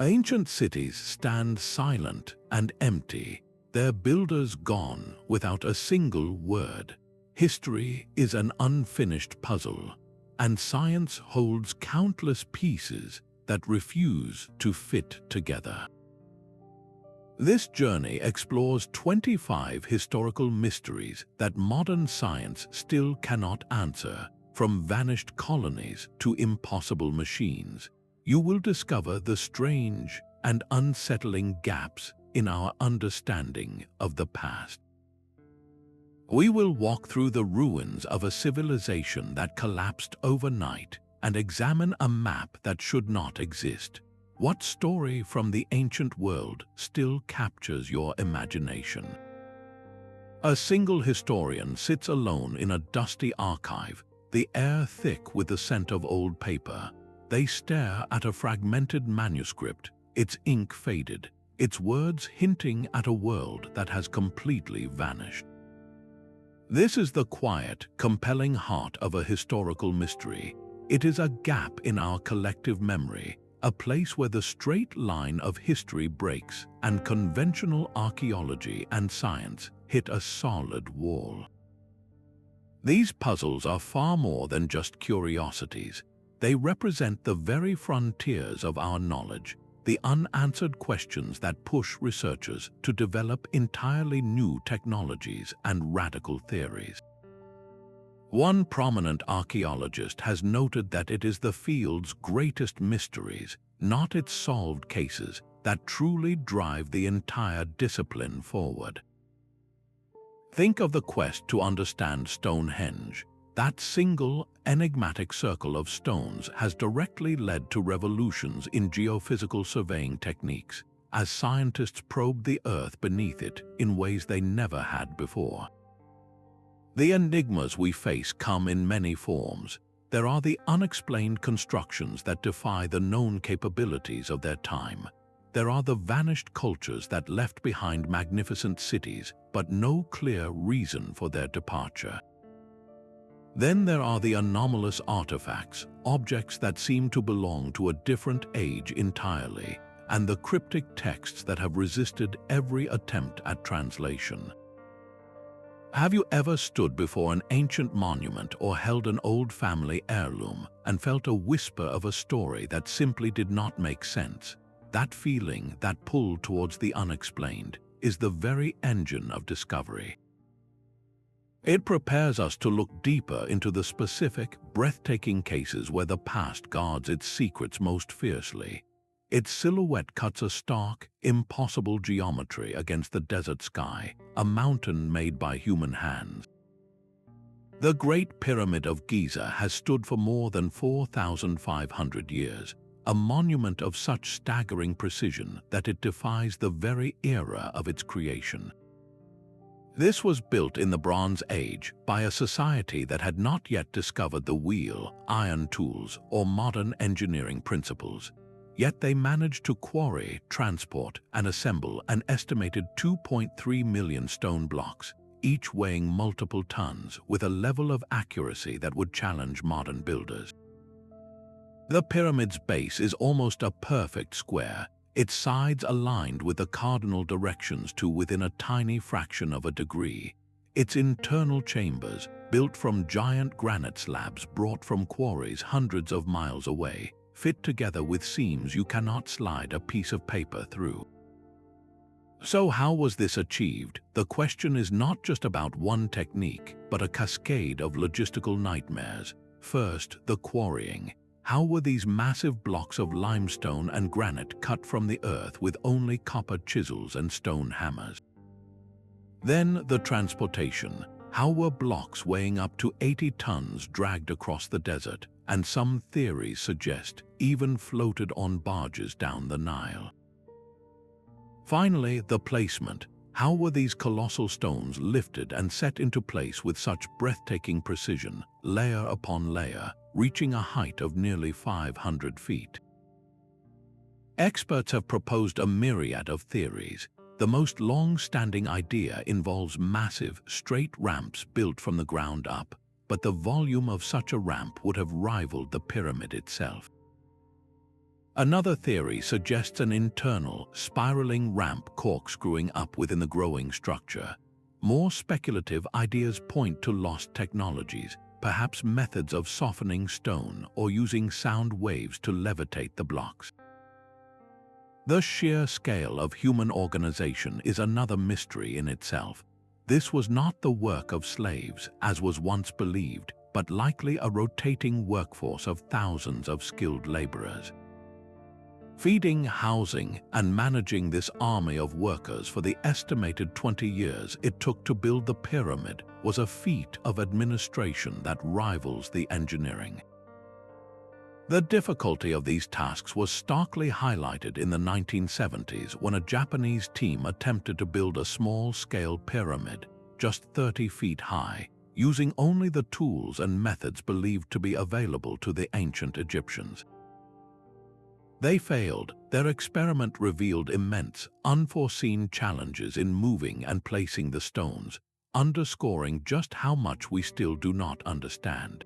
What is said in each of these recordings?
Ancient cities stand silent and empty, their builders gone without a single word. History is an unfinished puzzle, and science holds countless pieces that refuse to fit together. This journey explores 25 historical mysteries that modern science still cannot answer, from vanished colonies to impossible machines. You will discover the strange and unsettling gaps in our understanding of the past. We will walk through the ruins of a civilization that collapsed overnight and examine a map that should not exist. What story from the ancient world still captures your imagination? A single historian sits alone in a dusty archive, the air thick with the scent of old paper. They stare at a fragmented manuscript, its ink faded, its words hinting at a world that has completely vanished. This is the quiet, compelling heart of a historical mystery. It is a gap in our collective memory, a place where the straight line of history breaks and conventional archaeology and science hit a solid wall. These puzzles are far more than just curiosities. They represent the very frontiers of our knowledge, the unanswered questions that push researchers to develop entirely new technologies and radical theories. One prominent archaeologist has noted that it is the field's greatest mysteries, not its solved cases, that truly drive the entire discipline forward. Think of the quest to understand Stonehenge. That single, enigmatic circle of stones has directly led to revolutions in geophysical surveying techniques, as scientists probe the earth beneath it in ways they never had before. The enigmas we face come in many forms. There are the unexplained constructions that defy the known capabilities of their time. There are the vanished cultures that left behind magnificent cities, but no clear reason for their departure. Then there are the anomalous artifacts, objects that seem to belong to a different age entirely, and the cryptic texts that have resisted every attempt at translation. Have you ever stood before an ancient monument or held an old family heirloom and felt a whisper of a story that simply did not make sense? That feeling, that pull towards the unexplained, is the very engine of discovery. It prepares us to look deeper into the specific, breathtaking cases where the past guards its secrets most fiercely. Its silhouette cuts a stark, impossible geometry against the desert sky, a mountain made by human hands. The Great Pyramid of Giza has stood for more than 4,500 years, a monument of such staggering precision that it defies the very era of its creation. This was built in the Bronze Age by a society that had not yet discovered the wheel, iron tools, or modern engineering principles. Yet they managed to quarry, transport, and assemble an estimated 2.3 million stone blocks, each weighing multiple tons with a level of accuracy that would challenge modern builders. The pyramid's base is almost a perfect square, its sides aligned with the cardinal directions to within a tiny fraction of a degree. Its internal chambers, built from giant granite slabs brought from quarries hundreds of miles away, fit together with seams you cannot slide a piece of paper through. So how was this achieved? The question is not just about one technique, but a cascade of logistical nightmares. First, the quarrying. How were these massive blocks of limestone and granite cut from the earth with only copper chisels and stone hammers? Then the transportation. How were blocks weighing up to 80 tons dragged across the desert, and some theories suggest even floated on barges down the Nile? Finally, the placement. How were these colossal stones lifted and set into place with such breathtaking precision, layer upon layer, reaching a height of nearly 500 feet? Experts have proposed a myriad of theories. The most long-standing idea involves massive, straight ramps built from the ground up, but the volume of such a ramp would have rivaled the pyramid itself. Another theory suggests an internal, spiraling ramp corkscrewing up within the growing structure. More speculative ideas point to lost technologies, perhaps methods of softening stone or using sound waves to levitate the blocks. The sheer scale of human organization is another mystery in itself. This was not the work of slaves, as was once believed, but likely a rotating workforce of thousands of skilled laborers. Feeding, housing, and managing this army of workers for the estimated 20 years it took to build the pyramid was a feat of administration that rivals the engineering. The difficulty of these tasks was starkly highlighted in the 1970s when a Japanese team attempted to build a small-scale pyramid, just 30 feet high, using only the tools and methods believed to be available to the ancient Egyptians. They failed. Their experiment revealed immense, unforeseen challenges in moving and placing the stones, underscoring just how much we still do not understand.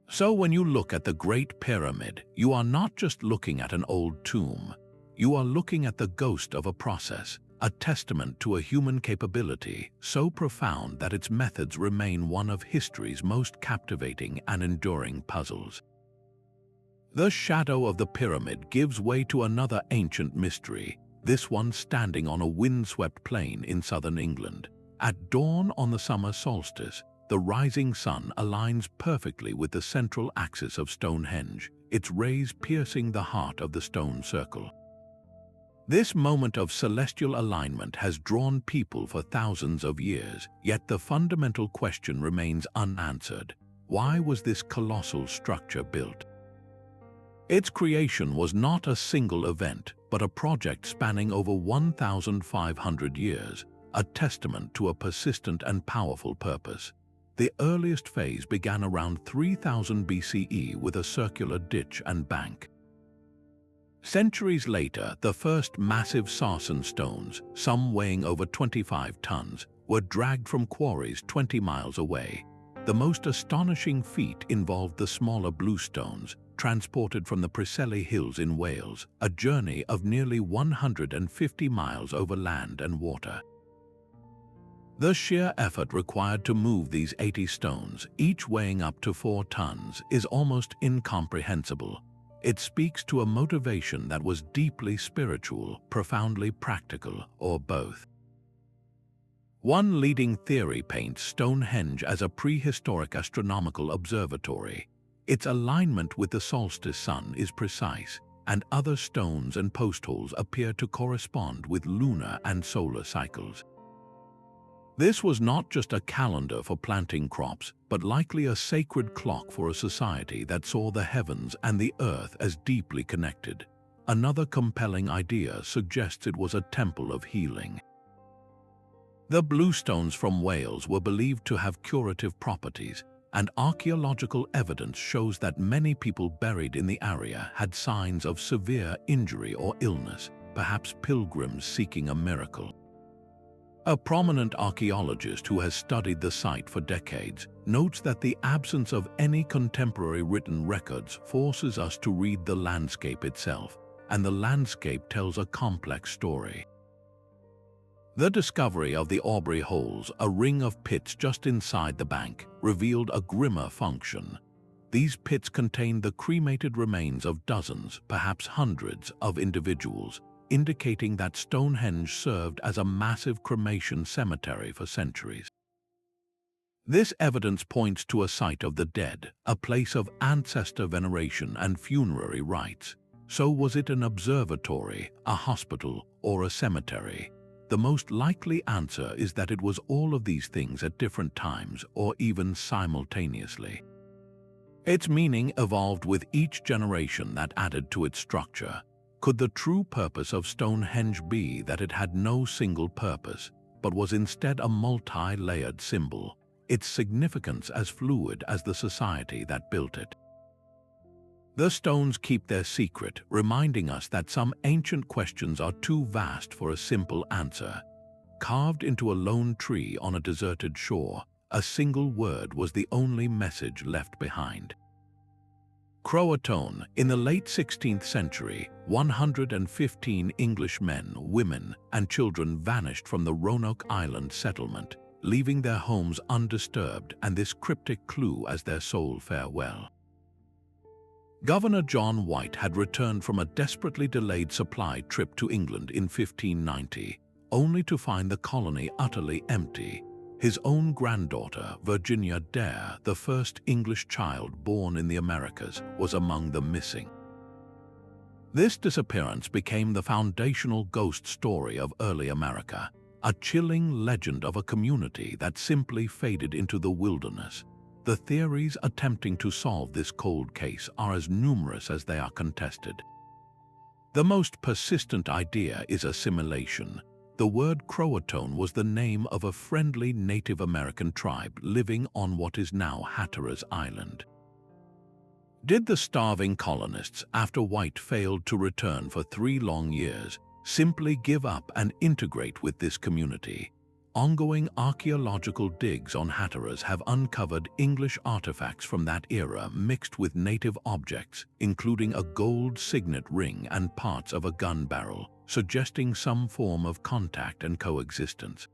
So when you look at the Great Pyramid, you are not just looking at an old tomb. You are looking at the ghost of a process, a testament to a human capability so profound that its methods remain one of history's most captivating and enduring puzzles. The shadow of the pyramid gives way to another ancient mystery, this one standing on a windswept plain in southern England. At dawn on the summer solstice, the rising sun aligns perfectly with the central axis of Stonehenge, its rays piercing the heart of the stone circle. This moment of celestial alignment has drawn people for thousands of years, yet the fundamental question remains unanswered. Why was this colossal structure built? Its creation was not a single event, but a project spanning over 1,500 years, a testament to a persistent and powerful purpose. The earliest phase began around 3000 BCE with a circular ditch and bank. Centuries later, the first massive sarsen stones, some weighing over 25 tons, were dragged from quarries 20 miles away. The most astonishing feat involved the smaller bluestones, transported from the Preseli Hills in Wales, a journey of nearly 150 miles over land and water. The sheer effort required to move these 80 stones, each weighing up to 4 tons, is almost incomprehensible. It speaks to a motivation that was deeply spiritual, profoundly practical, or both. One leading theory paints Stonehenge as a prehistoric astronomical observatory. Its alignment with the solstice sun is precise, and other stones and post holes appear to correspond with lunar and solar cycles. This was not just a calendar for planting crops, but likely a sacred clock for a society that saw the heavens and the earth as deeply connected. Another compelling idea suggests it was a temple of healing. The bluestones from Wales were believed to have curative properties, and archaeological evidence shows that many people buried in the area had signs of severe injury or illness, perhaps pilgrims seeking a miracle. A prominent archaeologist who has studied the site for decades notes that the absence of any contemporary written records forces us to read the landscape itself, and the landscape tells a complex story. The discovery of the Aubrey Holes, a ring of pits just inside the bank, revealed a grimmer function. These pits contained the cremated remains of dozens, perhaps hundreds, of individuals, indicating that Stonehenge served as a massive cremation cemetery for centuries. This evidence points to a site of the dead, a place of ancestor veneration and funerary rites. So was it an observatory, a hospital, or a cemetery? The most likely answer is that it was all of these things at different times or even simultaneously. Its meaning evolved with each generation that added to its structure. Could the true purpose of Stonehenge be that it had no single purpose, but was instead a multi-layered symbol, its significance as fluid as the society that built it? The stones keep their secret, reminding us that some ancient questions are too vast for a simple answer. Carved into a lone tree on a deserted shore, a single word was the only message left behind. Croatoan. In the late 16th century, 115 English men, women, and children vanished from the Roanoke Island settlement, leaving their homes undisturbed and this cryptic clue as their sole farewell. Governor John White had returned from a desperately delayed supply trip to England in 1590, only to find the colony utterly empty. His own granddaughter, Virginia Dare, the first English child born in the Americas, was among the missing. This disappearance became the foundational ghost story of early America, a chilling legend of a community that simply faded into the wilderness. The theories attempting to solve this cold case are as numerous as they are contested. The most persistent idea is assimilation. The word Croatoan was the name of a friendly Native American tribe living on what is now Hatteras Island. Did the starving colonists, after White failed to return for 3 long years, simply give up and integrate with this community? Ongoing archaeological digs on Hatteras have uncovered English artifacts from that era mixed with native objects, including a gold signet ring and parts of a gun barrel, suggesting some form of contact and coexistence.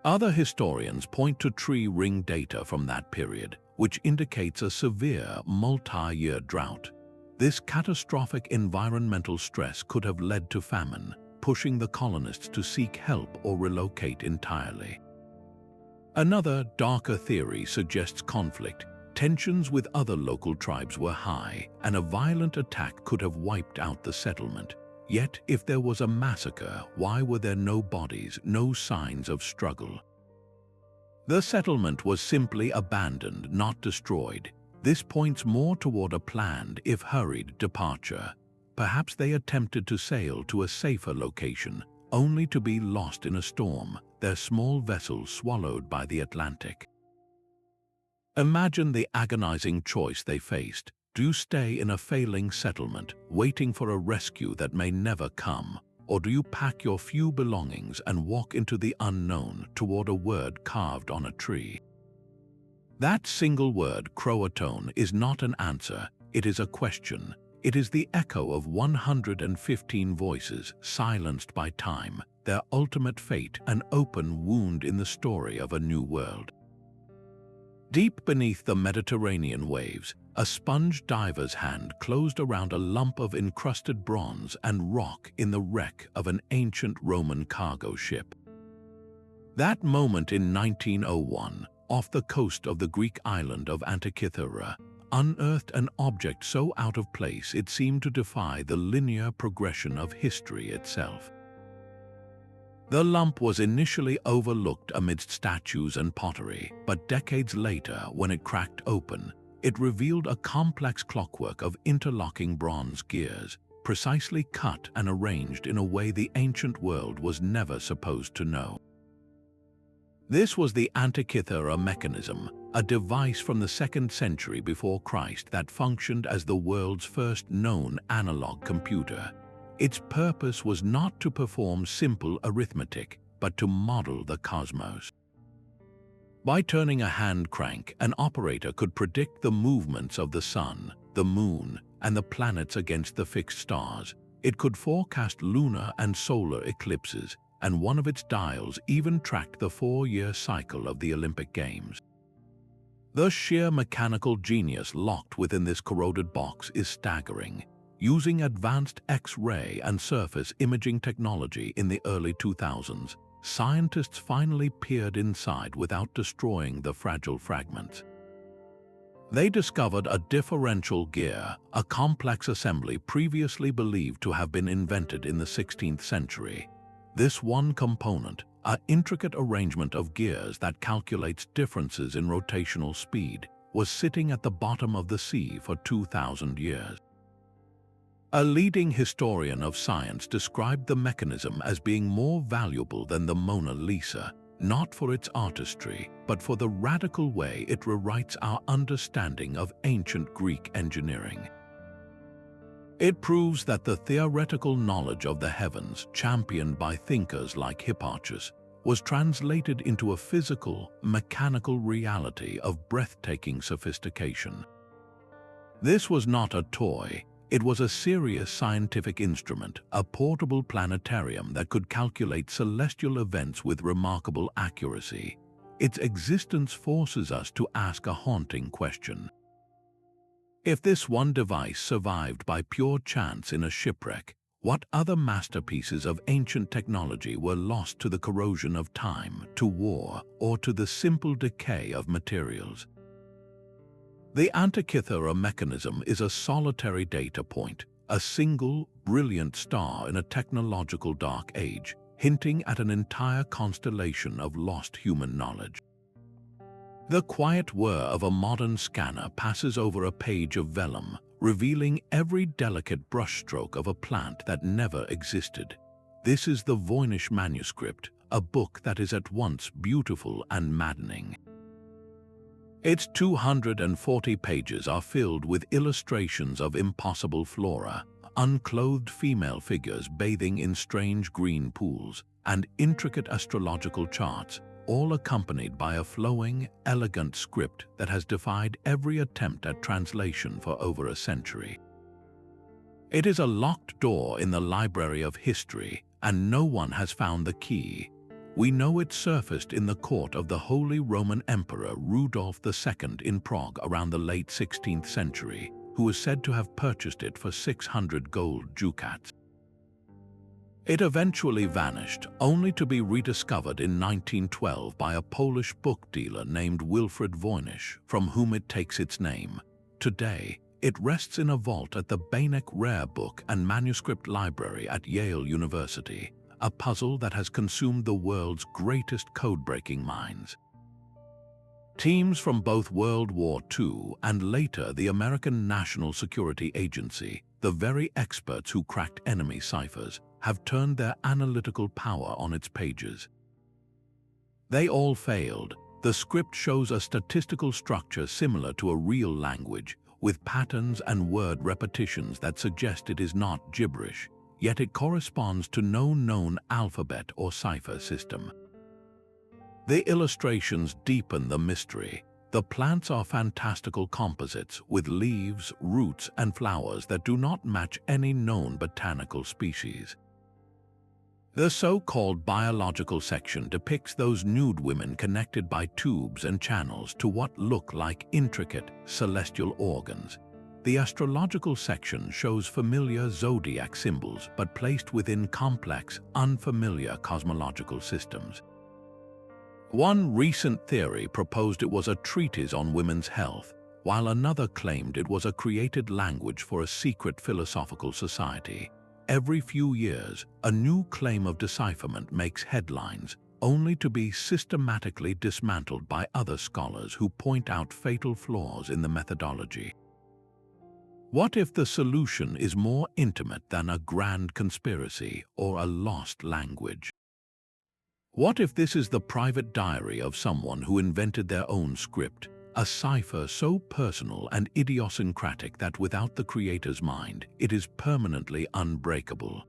Other historians point to tree ring data from that period, which indicates a severe multi-year drought. This catastrophic environmental stress could have led to famine, pushing the colonists to seek help or relocate entirely. Another, darker theory suggests conflict. Tensions with other local tribes were high, and a violent attack could have wiped out the settlement. Yet, if there was a massacre, why were there no bodies, no signs of struggle? The settlement was simply abandoned, not destroyed. This points more toward a planned, if hurried, departure. Perhaps they attempted to sail to a safer location, only to be lost in a storm, their small vessel swallowed by the Atlantic. Imagine the agonizing choice they faced. Do you stay in a failing settlement, waiting for a rescue that may never come? Or do you pack your few belongings and walk into the unknown toward a word carved on a tree? That single word, Croatoan, is not an answer, it is a question. It is the echo of 115 voices silenced by time, their ultimate fate an open wound in the story of a new world. Deep beneath the Mediterranean waves, a sponge diver's hand closed around a lump of encrusted bronze and rock in the wreck of an ancient Roman cargo ship. That moment in 1901, off the coast of the Greek island of Antikythera, unearthed an object so out of place it seemed to defy the linear progression of history itself. The lump was initially overlooked amidst statues and pottery, but decades later, when it cracked open, it revealed a complex clockwork of interlocking bronze gears, precisely cut and arranged in a way the ancient world was never supposed to know. This was the Antikythera Mechanism, a device from the 2nd century before Christ that functioned as the world's first known analog computer. Its purpose was not to perform simple arithmetic, but to model the cosmos. By turning a hand crank, an operator could predict the movements of the sun, the moon, and the planets against the fixed stars. It could forecast lunar and solar eclipses, and one of its dials even tracked the 4-year cycle of the Olympic Games. The sheer mechanical genius locked within this corroded box is staggering. Using advanced X-ray and surface imaging technology in the early 2000s, scientists finally peered inside without destroying the fragile fragments. They discovered a differential gear, a complex assembly previously believed to have been invented in the 16th century. This one component, an intricate arrangement of gears that calculates differences in rotational speed, was sitting at the bottom of the sea for 2,000 years. A leading historian of science described the mechanism as being more valuable than the Mona Lisa, not for its artistry, but for the radical way it rewrites our understanding of ancient Greek engineering. It proves that the theoretical knowledge of the heavens, championed by thinkers like Hipparchus, was translated into a physical, mechanical reality of breathtaking sophistication. This was not a toy. It was a serious scientific instrument, a portable planetarium that could calculate celestial events with remarkable accuracy. Its existence forces us to ask a haunting question. If this one device survived by pure chance in a shipwreck, what other masterpieces of ancient technology were lost to the corrosion of time, to war, or to the simple decay of materials? The Antikythera Mechanism is a solitary data point, a single, brilliant star in a technological dark age, hinting at an entire constellation of lost human knowledge. The quiet whir of a modern scanner passes over a page of vellum, revealing every delicate brushstroke of a plant that never existed. This is the Voynich Manuscript, a book that is at once beautiful and maddening. Its 240 pages are filled with illustrations of impossible flora, unclothed female figures bathing in strange green pools, and intricate astrological charts, all accompanied by a flowing, elegant script that has defied every attempt at translation for over a century. It is a locked door in the Library of History, and no one has found the key. We know it surfaced in the court of the Holy Roman Emperor Rudolf II in Prague around the late 16th century, who is said to have purchased it for 600 gold ducats. It eventually vanished, only to be rediscovered in 1912 by a Polish book dealer named Wilfred Voynich, from whom it takes its name. Today, it rests in a vault at the Baghdad Rare Book and Manuscript Library at Yale University, a puzzle that has consumed the world's greatest code-breaking minds. Teams from both World War II and later the American National Security Agency, the very experts who cracked enemy ciphers, have turned their analytical power on its pages. They all failed. The script shows a statistical structure similar to a real language, with patterns and word repetitions that suggest it is not gibberish, yet it corresponds to no known alphabet or cipher system. The illustrations deepen the mystery. The plants are fantastical composites with leaves, roots, and flowers that do not match any known botanical species. The so-called biological section depicts those nude women connected by tubes and channels to what look like intricate celestial organs. The astrological section shows familiar zodiac symbols but placed within complex, unfamiliar cosmological systems. One recent theory proposed it was a treatise on women's health, while another claimed it was a created language for a secret philosophical society. Every few years, a new claim of decipherment makes headlines, only to be systematically dismantled by other scholars who point out fatal flaws in the methodology. What if the solution is more intimate than a grand conspiracy or a lost language? What if this is the private diary of someone who invented their own script, a cipher so personal and idiosyncratic that without the creator's mind, it is permanently unbreakable?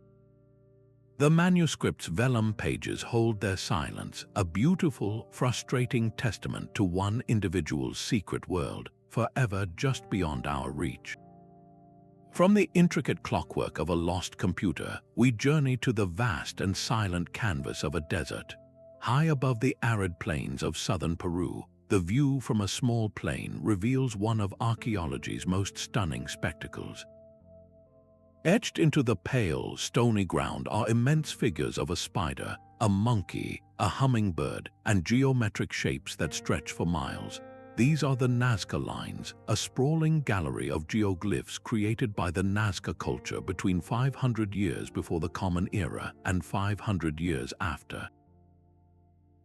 The manuscript's vellum pages hold their silence, a beautiful, frustrating testament to one individual's secret world, forever just beyond our reach. From the intricate clockwork of a lost computer, we journey to the vast and silent canvas of a desert. High above the arid plains of southern Peru, the view from a small plane reveals one of archaeology's most stunning spectacles. Etched into the pale, stony ground are immense figures of a spider, a monkey, a hummingbird, and geometric shapes that stretch for miles. These are the Nazca Lines, a sprawling gallery of geoglyphs created by the Nazca culture between 500 years before the Common Era and 500 years after.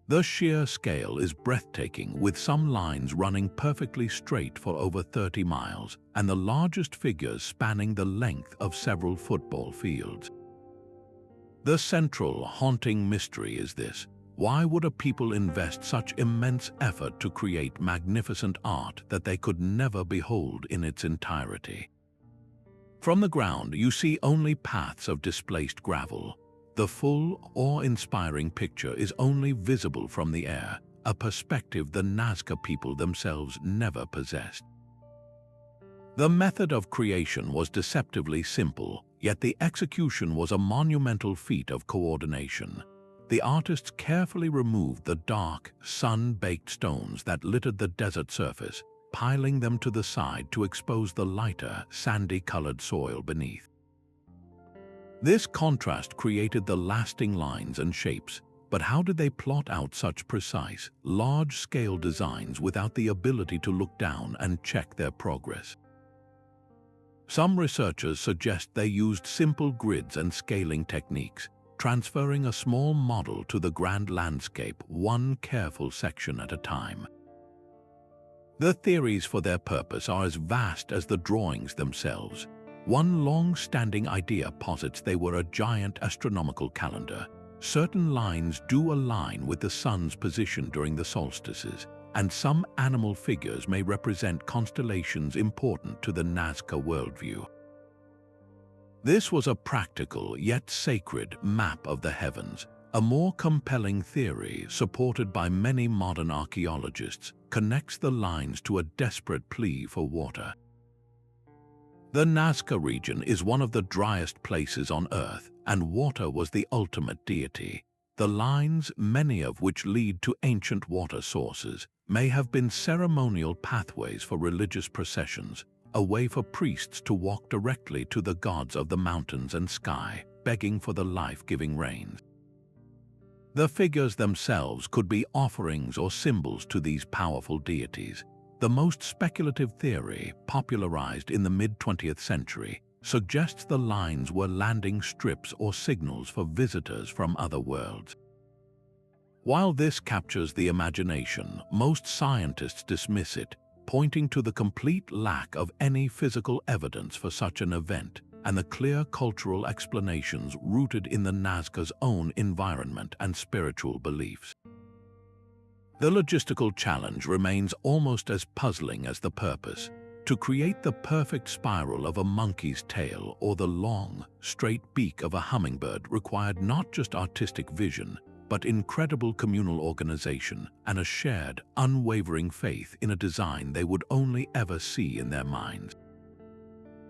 The sheer scale is breathtaking, with some lines running perfectly straight for over 30 miles, and the largest figures spanning the length of several football fields. The central, haunting mystery is this: why would a people invest such immense effort to create magnificent art that they could never behold in its entirety? From the ground, you see only paths of displaced gravel. The full, awe-inspiring picture is only visible from the air, a perspective the Nazca people themselves never possessed. The method of creation was deceptively simple, yet the execution was a monumental feat of coordination. The artists carefully removed the dark, sun-baked stones that littered the desert surface, piling them to the side to expose the lighter, sandy-colored soil beneath. This contrast created the lasting lines and shapes, but how did they plot out such precise, large-scale designs without the ability to look down and check their progress? Some researchers suggest they used simple grids and scaling techniques, transferring a small model to the grand landscape, one careful section at a time. The theories for their purpose are as vast as the drawings themselves. One long-standing idea posits they were a giant astronomical calendar. Certain lines do align with the sun's position during the solstices, and some animal figures may represent constellations important to the Nazca worldview. This was a practical yet sacred map of the heavens. A more compelling theory, supported by many modern archaeologists, connects the lines to a desperate plea for water. The Nazca region is one of the driest places on Earth, and water was the ultimate deity. The lines, many of which lead to ancient water sources, may have been ceremonial pathways for religious processions, a way for priests to walk directly to the gods of the mountains and sky, begging for the life-giving rains. The figures themselves could be offerings or symbols to these powerful deities. The most speculative theory, popularized in the mid-20th century, suggests the lines were landing strips or signals for visitors from other worlds. While this captures the imagination, most scientists dismiss it, pointing to the complete lack of any physical evidence for such an event and the clear cultural explanations rooted in the Nazca's own environment and spiritual beliefs. The logistical challenge remains almost as puzzling as the purpose. To create the perfect spiral of a monkey's tail or the long, straight beak of a hummingbird required not just artistic vision, but incredible communal organization and a shared, unwavering faith in a design they would only ever see in their minds.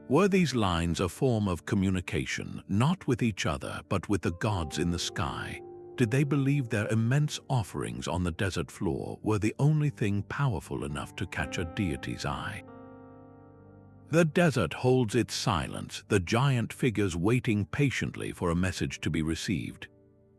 Were these lines a form of communication, not with each other but with the gods in the sky? Did they believe their immense offerings on the desert floor were the only thing powerful enough to catch a deity's eye? The desert holds its silence, the giant figures waiting patiently for a message to be received.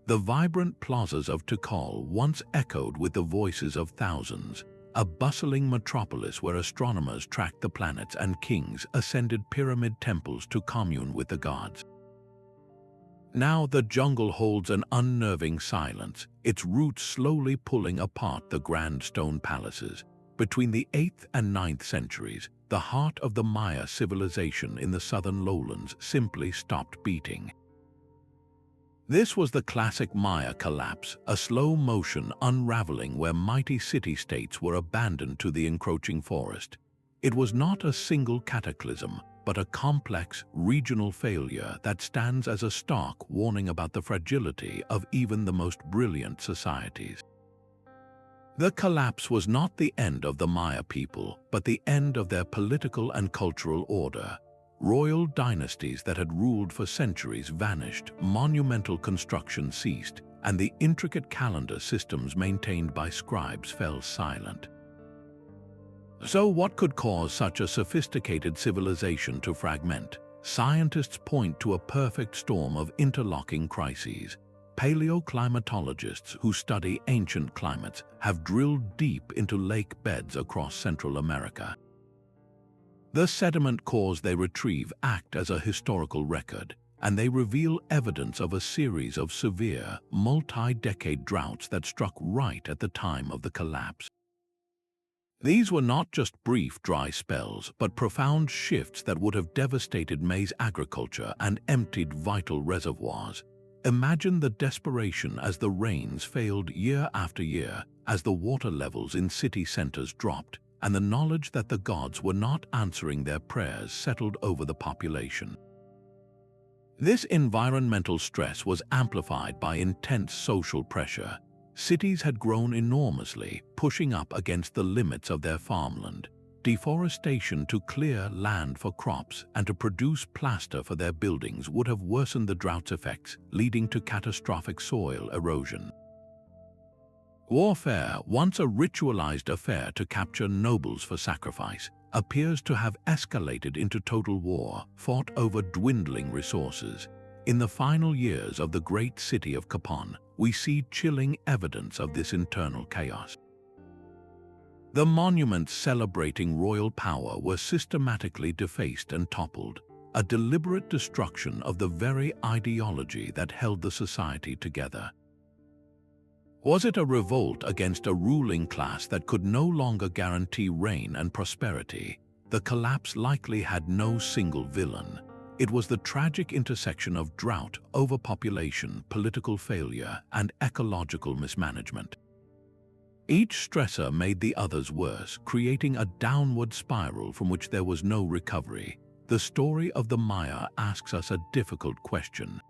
The vibrant plazas of Tikal once echoed with the voices of thousands, a bustling metropolis where astronomers tracked the planets and kings ascended pyramid temples to commune with the gods. Now the jungle holds an unnerving silence, its roots slowly pulling apart the grand stone palaces. Between the 8th and 9th centuries, the heart of the Maya civilization in the southern lowlands simply stopped beating. This was the classic Maya collapse, a slow-motion unraveling where mighty city-states were abandoned to the encroaching forest. It was not a single cataclysm, but a complex, regional failure that stands as a stark warning about the fragility of even the most brilliant societies. The collapse was not the end of the Maya people, but the end of their political and cultural order. Royal dynasties that had ruled for centuries vanished, monumental construction ceased, and the intricate calendar systems maintained by scribes fell silent. So what could cause such a sophisticated civilization to fragment? Scientists point to a perfect storm of interlocking crises. Paleoclimatologists who study ancient climates have drilled deep into lake beds across Central America. The sediment cores they retrieve act as a historical record, and they reveal evidence of a series of severe, multi-decade droughts that struck right at the time of the collapse. These were not just brief dry spells, but profound shifts that would have devastated maize agriculture and emptied vital reservoirs. Imagine the desperation as the rains failed year after year, as the water levels in city centers dropped, and the knowledge that the gods were not answering their prayers settled over the population. This environmental stress was amplified by intense social pressure. Cities had grown enormously, pushing up against the limits of their farmland. Deforestation to clear land for crops and to produce plaster for their buildings would have worsened the drought's effects, leading to catastrophic soil erosion. Warfare, once a ritualized affair to capture nobles for sacrifice, appears to have escalated into total war, fought over dwindling resources. In the final years of the great city of Kapon, we see chilling evidence of this internal chaos. The monuments celebrating royal power were systematically defaced and toppled, a deliberate destruction of the very ideology that held the society together. Was it a revolt against a ruling class that could no longer guarantee reign and prosperity? The collapse likely had no single villain. It was the tragic intersection of drought, overpopulation, political failure, and ecological mismanagement. Each stressor made the others worse, creating a downward spiral from which there was no recovery. The story of the Maya asks us a difficult question.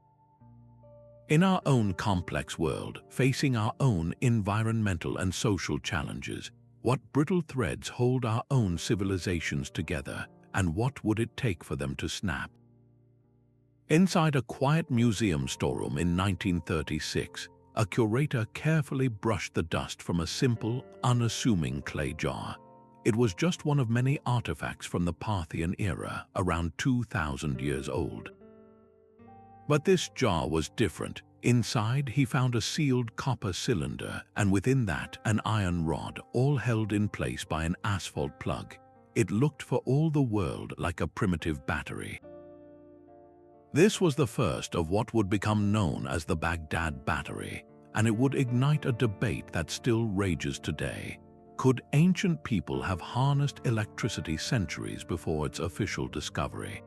In our own complex world, facing our own environmental and social challenges, what brittle threads hold our own civilizations together, and what would it take for them to snap? Inside a quiet museum storeroom in 1936, a curator carefully brushed the dust from a simple, unassuming clay jar. It was just one of many artifacts from the Parthian era, around 2,000 years old. But this jar was different. Inside, he found a sealed copper cylinder, and within that, an iron rod, all held in place by an asphalt plug. It looked for all the world like a primitive battery. This was the first of what would become known as the Baghdad Battery, and it would ignite a debate that still rages today. Could ancient people have harnessed electricity centuries before its official discovery?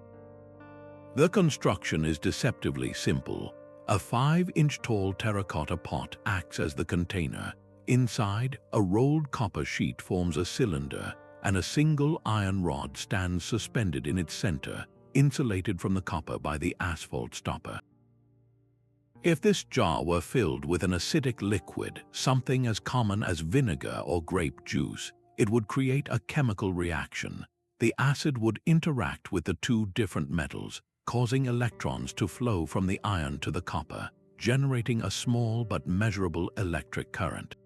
The construction is deceptively simple. A 5-inch tall terracotta pot acts as the container. Inside, a rolled copper sheet forms a cylinder, and a single iron rod stands suspended in its center, insulated from the copper by the asphalt stopper. If this jar were filled with an acidic liquid, something as common as vinegar or grape juice, it would create a chemical reaction. The acid would interact with the two different metals, causing electrons to flow from the iron to the copper, generating a small but measurable electric current.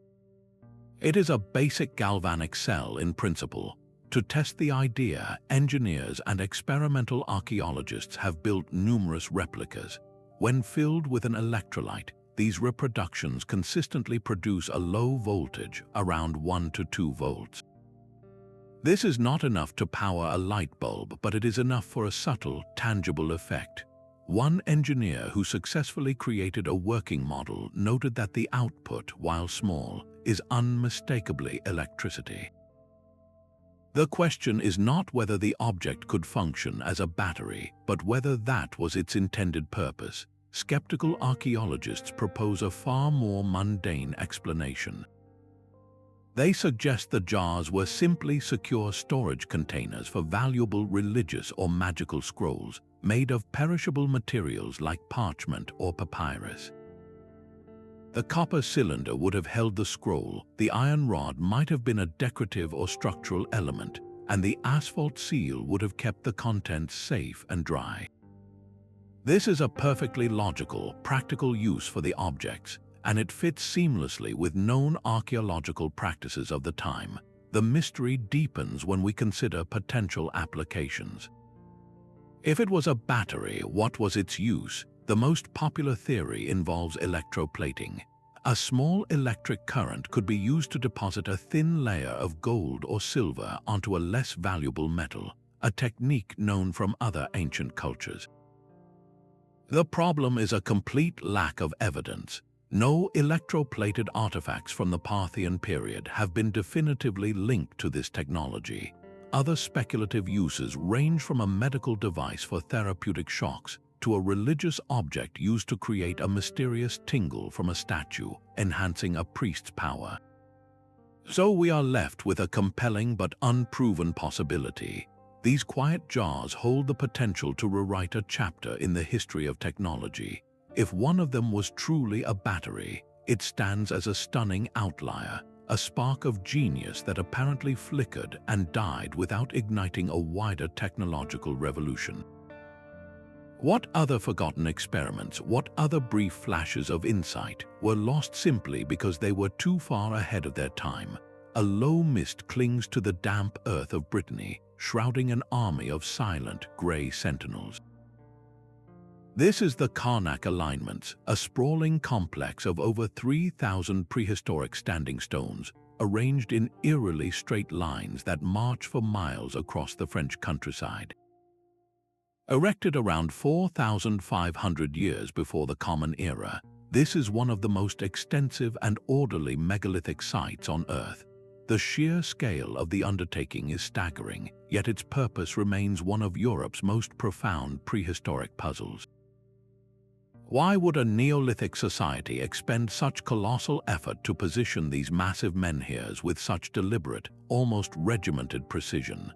It is a basic galvanic cell in principle. To test the idea, engineers and experimental archaeologists have built numerous replicas. When filled with an electrolyte, these reproductions consistently produce a low voltage, around 1 to 2 volts. This is not enough to power a light bulb, but it is enough for a subtle, tangible effect. One engineer who successfully created a working model noted that the output, while small, is unmistakably electricity. The question is not whether the object could function as a battery, but whether that was its intended purpose. Skeptical archaeologists propose a far more mundane explanation. They suggest the jars were simply secure storage containers for valuable religious or magical scrolls, made of perishable materials like parchment or papyrus. The copper cylinder would have held the scroll, the iron rod might have been a decorative or structural element, and the asphalt seal would have kept the contents safe and dry. This is a perfectly logical, practical use for the objects, and it fits seamlessly with known archaeological practices of the time. The mystery deepens when we consider potential applications. If it was a battery, what was its use? The most popular theory involves electroplating. A small electric current could be used to deposit a thin layer of gold or silver onto a less valuable metal, a technique known from other ancient cultures. The problem is a complete lack of evidence. No electroplated artifacts from the Parthian period have been definitively linked to this technology. Other speculative uses range from a medical device for therapeutic shocks to a religious object used to create a mysterious tingle from a statue, enhancing a priest's power. So we are left with a compelling but unproven possibility. These quiet jars hold the potential to rewrite a chapter in the history of technology. If one of them was truly a battery, it stands as a stunning outlier, a spark of genius that apparently flickered and died without igniting a wider technological revolution. What other forgotten experiments, what other brief flashes of insight were lost simply because they were too far ahead of their time? A low mist clings to the damp earth of Brittany, shrouding an army of silent, grey sentinels. This is the Carnac alignments, a sprawling complex of over 3,000 prehistoric standing stones, arranged in eerily straight lines that march for miles across the French countryside. Erected around 4,500 years before the Common Era, this is one of the most extensive and orderly megalithic sites on Earth. The sheer scale of the undertaking is staggering, yet its purpose remains one of Europe's most profound prehistoric puzzles. Why would a Neolithic society expend such colossal effort to position these massive menhirs with such deliberate, almost regimented precision?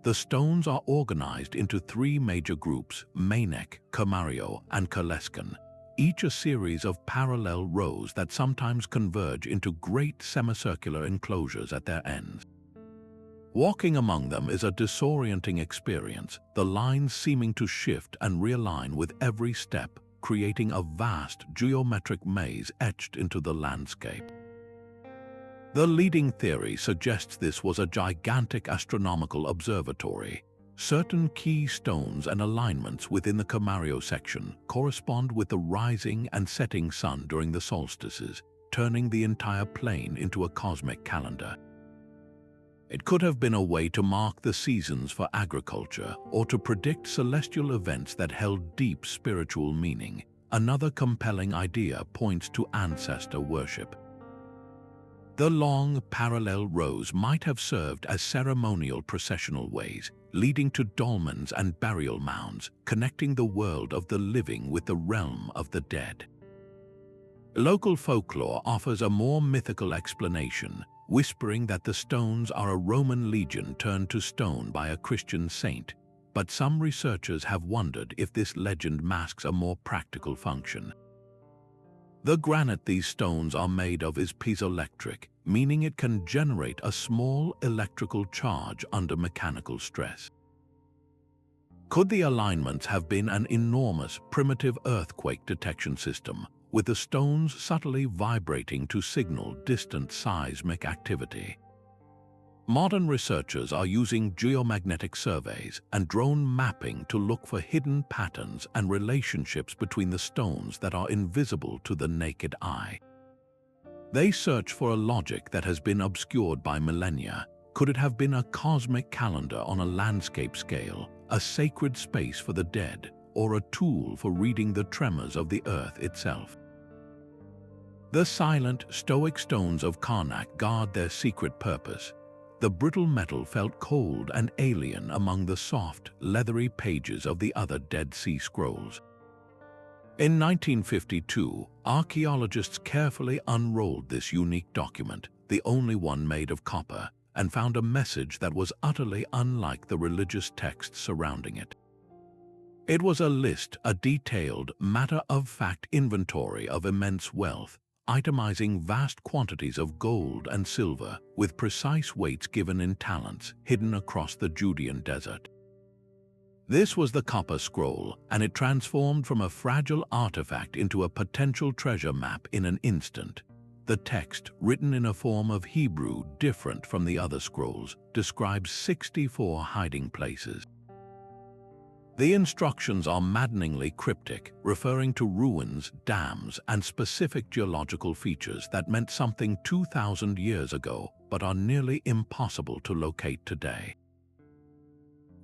The stones are organized into three major groups: Mainek, Camario, and Kaleskan, each a series of parallel rows that sometimes converge into great semicircular enclosures at their ends. Walking among them is a disorienting experience, the lines seeming to shift and realign with every step, creating a vast geometric maze etched into the landscape. The leading theory suggests this was a gigantic astronomical observatory. Certain key stones and alignments within the Camario section correspond with the rising and setting sun during the solstices, turning the entire plain into a cosmic calendar. It could have been a way to mark the seasons for agriculture or to predict celestial events that held deep spiritual meaning. Another compelling idea points to ancestor worship. The long, parallel rows might have served as ceremonial processional ways, leading to dolmens and burial mounds, connecting the world of the living with the realm of the dead. Local folklore offers a more mythical explanation, whispering that the stones are a Roman legion turned to stone by a Christian saint, but some researchers have wondered if this legend masks a more practical function. The granite these stones are made of is piezoelectric, meaning it can generate a small electrical charge under mechanical stress. Could the alignments have been an enormous, primitive earthquake detection system, with the stones subtly vibrating to signal distant seismic activity? Modern researchers are using geomagnetic surveys and drone mapping to look for hidden patterns and relationships between the stones that are invisible to the naked eye. They search for a logic that has been obscured by millennia. Could it have been a cosmic calendar on a landscape scale, a sacred space for the dead, or a tool for reading the tremors of the earth itself? The silent, stoic stones of Carnac guard their secret purpose. The brittle metal felt cold and alien among the soft, leathery pages of the other Dead Sea Scrolls. In 1952, archaeologists carefully unrolled this unique document, the only one made of copper, and found a message that was utterly unlike the religious texts surrounding it. It was a list, a detailed, matter-of-fact inventory of immense wealth, itemizing vast quantities of gold and silver with precise weights given in talents hidden across the Judean desert. This was the copper scroll, and it transformed from a fragile artifact into a potential treasure map in an instant. The text, written in a form of Hebrew different from the other scrolls, describes 64 hiding places. The instructions are maddeningly cryptic, referring to ruins, dams, and specific geological features that meant something 2,000 years ago but are nearly impossible to locate today.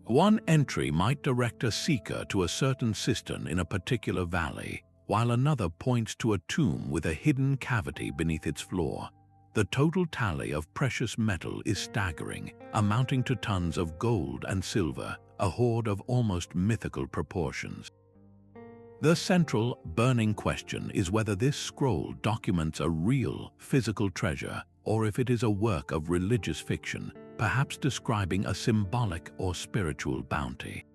One entry might direct a seeker to a certain cistern in a particular valley, while another points to a tomb with a hidden cavity beneath its floor. The total tally of precious metal is staggering, amounting to tons of gold and silver, a hoard of almost mythical proportions. The central, burning question is whether this scroll documents a real, physical treasure, or if it is a work of religious fiction, perhaps describing a symbolic or spiritual bounty.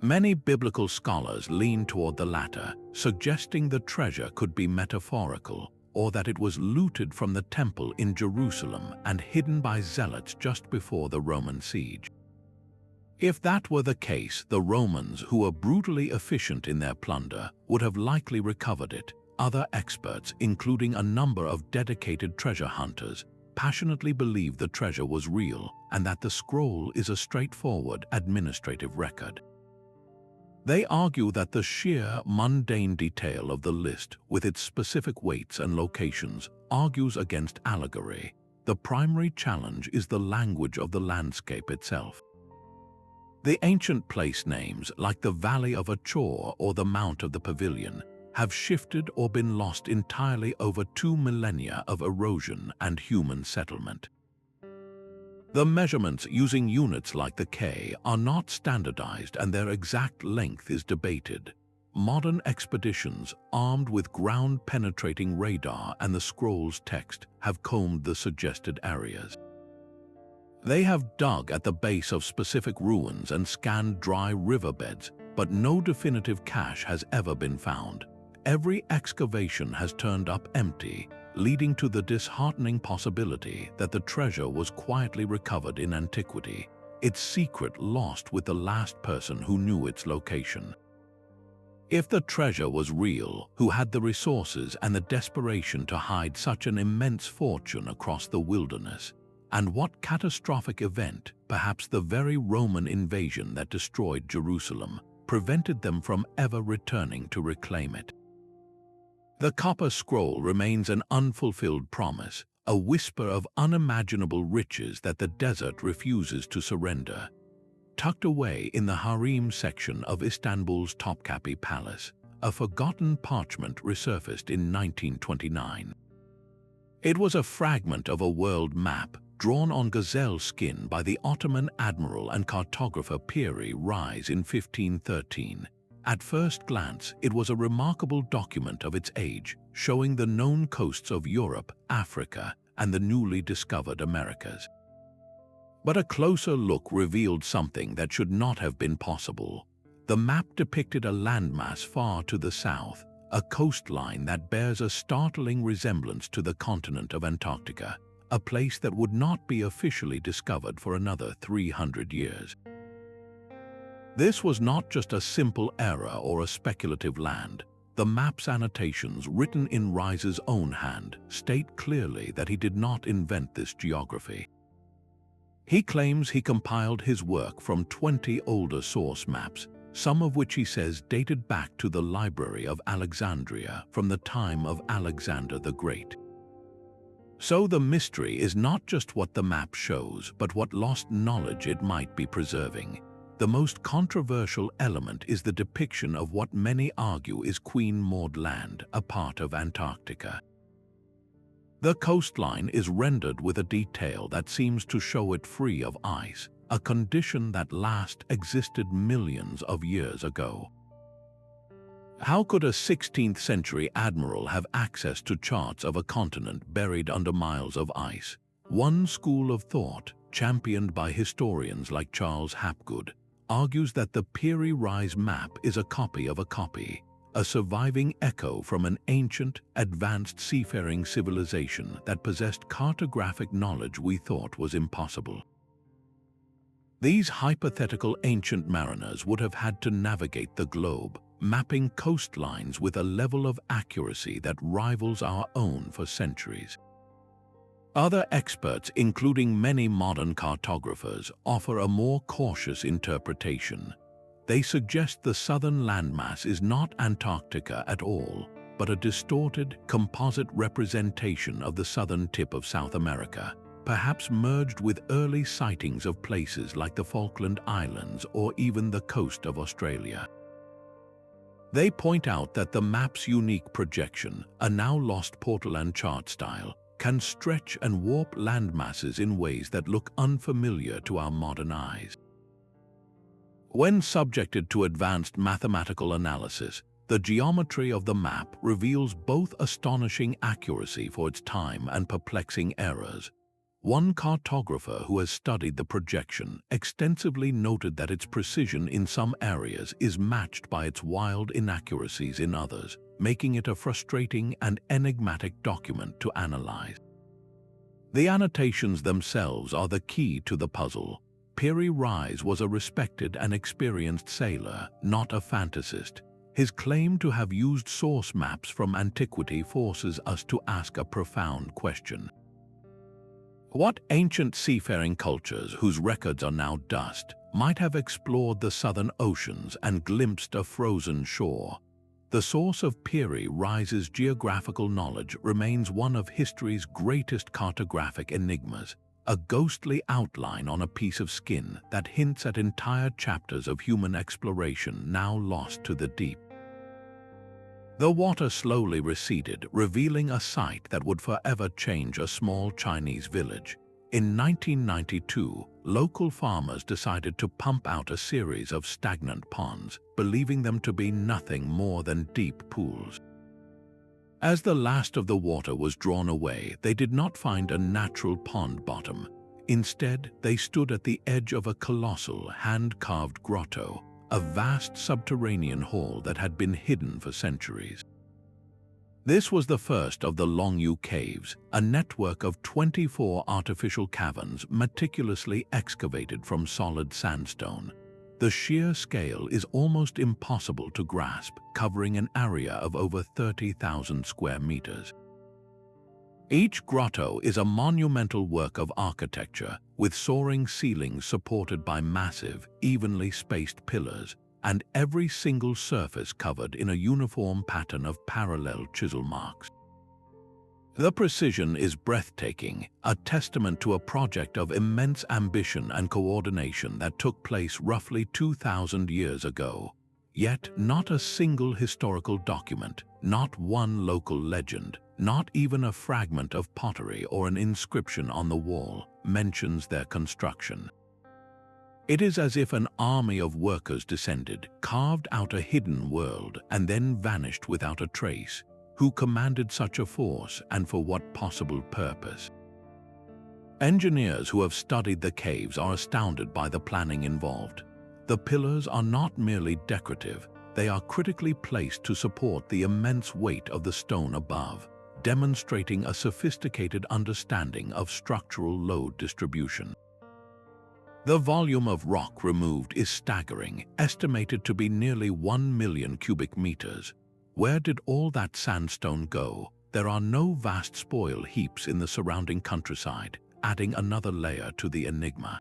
Many biblical scholars lean toward the latter, suggesting the treasure could be metaphorical, or that it was looted from the temple in Jerusalem and hidden by zealots just before the Roman siege. If that were the case, the Romans, who were brutally efficient in their plunder, would have likely recovered it. Other experts, including a number of dedicated treasure hunters, passionately believe the treasure was real and that the scroll is a straightforward administrative record. They argue that the sheer, mundane detail of the list, with its specific weights and locations, argues against allegory. The primary challenge is the language of the landscape itself. The ancient place names, like the Valley of Achor or the Mount of the Pavilion, have shifted or been lost entirely over 2 millennia of erosion and human settlement. The measurements using units like the K are not standardized and their exact length is debated. Modern expeditions, armed with ground-penetrating radar and the scroll's text, have combed the suggested areas. They have dug at the base of specific ruins and scanned dry riverbeds, but no definitive cache has ever been found. Every excavation has turned up empty, leading to the disheartening possibility that the treasure was quietly recovered in antiquity, its secret lost with the last person who knew its location. If the treasure was real, who had the resources and the desperation to hide such an immense fortune across the wilderness? And what catastrophic event, perhaps the very Roman invasion that destroyed Jerusalem, prevented them from ever returning to reclaim it? The copper scroll remains an unfulfilled promise, a whisper of unimaginable riches that the desert refuses to surrender. Tucked away in the harem section of Istanbul's Topkapi Palace, a forgotten parchment resurfaced in 1929. It was a fragment of a world map drawn on gazelle skin by the Ottoman admiral and cartographer Piri Reis in 1513. At first glance, it was a remarkable document of its age, showing the known coasts of Europe, Africa, and the newly discovered Americas. But a closer look revealed something that should not have been possible. The map depicted a landmass far to the south, a coastline that bears a startling resemblance to the continent of Antarctica, a place that would not be officially discovered for another 300 years. This was not just a simple error or a speculative land. The map's annotations, written in Reis's own hand, state clearly that he did not invent this geography. He claims he compiled his work from 20 older source maps, some of which he says dated back to the Library of Alexandria from the time of Alexander the Great. So the mystery is not just what the map shows, but what lost knowledge it might be preserving. The most controversial element is the depiction of what many argue is Queen Maud Land, a part of Antarctica. The coastline is rendered with a detail that seems to show it free of ice, a condition that last existed millions of years ago. How could a 16th century admiral have access to charts of a continent buried under miles of ice? One school of thought, championed by historians like Charles Hapgood, argues that the Piri Reis Map is a copy of a copy, a surviving echo from an ancient, advanced seafaring civilization that possessed cartographic knowledge we thought was impossible. These hypothetical ancient mariners would have had to navigate the globe, mapping coastlines with a level of accuracy that rivals our own for centuries. Other experts, including many modern cartographers, offer a more cautious interpretation. They suggest the southern landmass is not Antarctica at all, but a distorted, composite representation of the southern tip of South America, perhaps merged with early sightings of places like the Falkland Islands or even the coast of Australia. They point out that the map's unique projection, a now lost Portolan chart style, can stretch and warp landmasses in ways that look unfamiliar to our modern eyes. When subjected to advanced mathematical analysis, the geometry of the map reveals both astonishing accuracy for its time and perplexing errors. One cartographer who has studied the projection extensively noted that its precision in some areas is matched by its wild inaccuracies in others, making it a frustrating and enigmatic document to analyze. The annotations themselves are the key to the puzzle. Piri Reis was a respected and experienced sailor, not a fantasist. His claim to have used source maps from antiquity forces us to ask a profound question. What ancient seafaring cultures, whose records are now dust, might have explored the southern oceans and glimpsed a frozen shore? The source of Piri Reis's geographical knowledge remains one of history's greatest cartographic enigmas, a ghostly outline on a piece of skin that hints at entire chapters of human exploration now lost to the deep. The water slowly receded, revealing a sight that would forever change a small Chinese village. In 1992, local farmers decided to pump out a series of stagnant ponds, believing them to be nothing more than deep pools. As the last of the water was drawn away, they did not find a natural pond bottom. Instead, they stood at the edge of a colossal, hand-carved grotto, a vast subterranean hall that had been hidden for centuries. This was the first of the Longyou Caves, a network of 24 artificial caverns meticulously excavated from solid sandstone. The sheer scale is almost impossible to grasp, covering an area of over 30,000 square meters. Each grotto is a monumental work of architecture, with soaring ceilings supported by massive, evenly spaced pillars, and every single surface covered in a uniform pattern of parallel chisel marks. The precision is breathtaking, a testament to a project of immense ambition and coordination that took place roughly 2,000 years ago. Yet not a single historical document, not one local legend, not even a fragment of pottery or an inscription on the wall mentions their construction. It is as if an army of workers descended, carved out a hidden world, and then vanished without a trace. Who commanded such a force, and for what possible purpose? Engineers who have studied the caves are astounded by the planning involved. The pillars are not merely decorative, they are critically placed to support the immense weight of the stone above, demonstrating a sophisticated understanding of structural load distribution. The volume of rock removed is staggering, estimated to be nearly 1 million cubic meters. Where did all that sandstone go? There are no vast spoil heaps in the surrounding countryside, adding another layer to the enigma.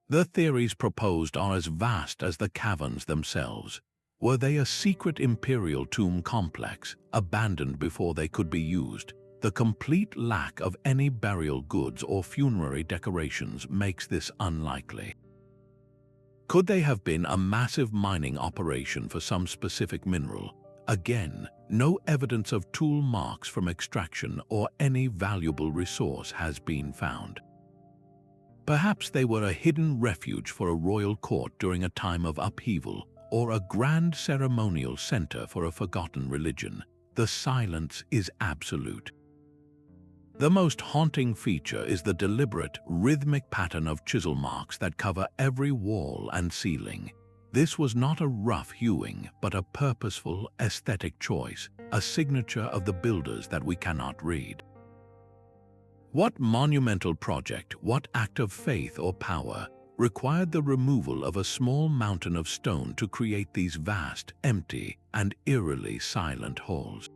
The theories proposed are as vast as the caverns themselves. Were they a secret imperial tomb complex, abandoned before they could be used? The complete lack of any burial goods or funerary decorations makes this unlikely. Could they have been a massive mining operation for some specific mineral? Again, no evidence of tool marks from extraction or any valuable resource has been found. Perhaps they were a hidden refuge for a royal court during a time of upheaval, or a grand ceremonial center for a forgotten religion. The silence is absolute. The most haunting feature is the deliberate, rhythmic pattern of chisel marks that cover every wall and ceiling. This was not a rough hewing, but a purposeful, aesthetic choice, a signature of the builders that we cannot read. What monumental project, what act of faith or power, required the removal of a small mountain of stone to create these vast, empty, and eerily silent halls?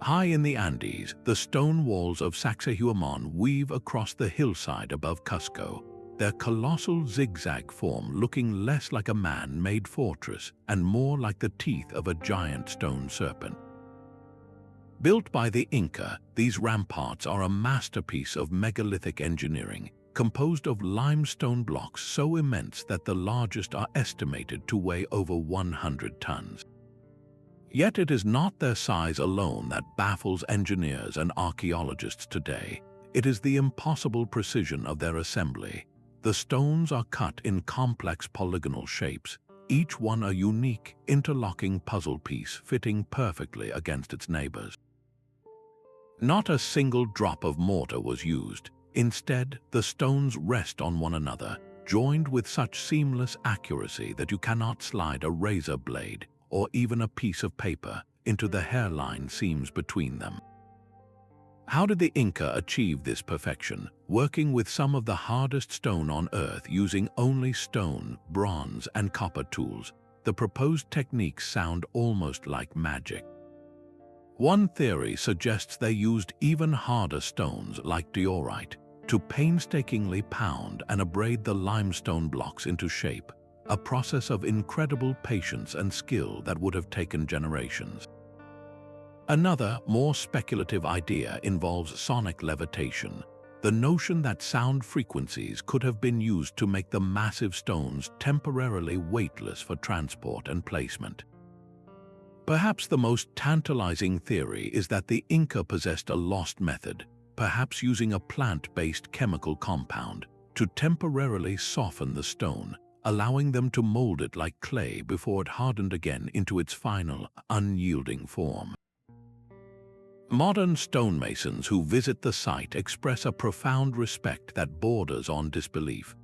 High in the Andes, the stone walls of Sacsayhuaman weave across the hillside above Cusco, their colossal zigzag form looking less like a man-made fortress and more like the teeth of a giant stone serpent. Built by the Inca, these ramparts are a masterpiece of megalithic engineering, composed of limestone blocks so immense that the largest are estimated to weigh over 100 tons. Yet it is not their size alone that baffles engineers and archaeologists today. It is the impossible precision of their assembly. The stones are cut in complex polygonal shapes, each one a unique, interlocking puzzle piece fitting perfectly against its neighbors. Not a single drop of mortar was used. Instead, the stones rest on one another, joined with such seamless accuracy that you cannot slide a razor blade or even a piece of paper into the hairline seams between them. How did the Inca achieve this perfection, working with some of the hardest stone on Earth using only stone, bronze, and copper tools? The proposed techniques sound almost like magic. One theory suggests they used even harder stones like diorite to painstakingly pound and abrade the limestone blocks into shape, a process of incredible patience and skill that would have taken generations. Another, more speculative idea involves sonic levitation, the notion that sound frequencies could have been used to make the massive stones temporarily weightless for transport and placement. Perhaps the most tantalizing theory is that the Inca possessed a lost method, perhaps using a plant-based chemical compound, to temporarily soften the stone, allowing them to mold it like clay before it hardened again into its final, unyielding form. Modern stonemasons who visit the site express a profound respect that borders on disbelief.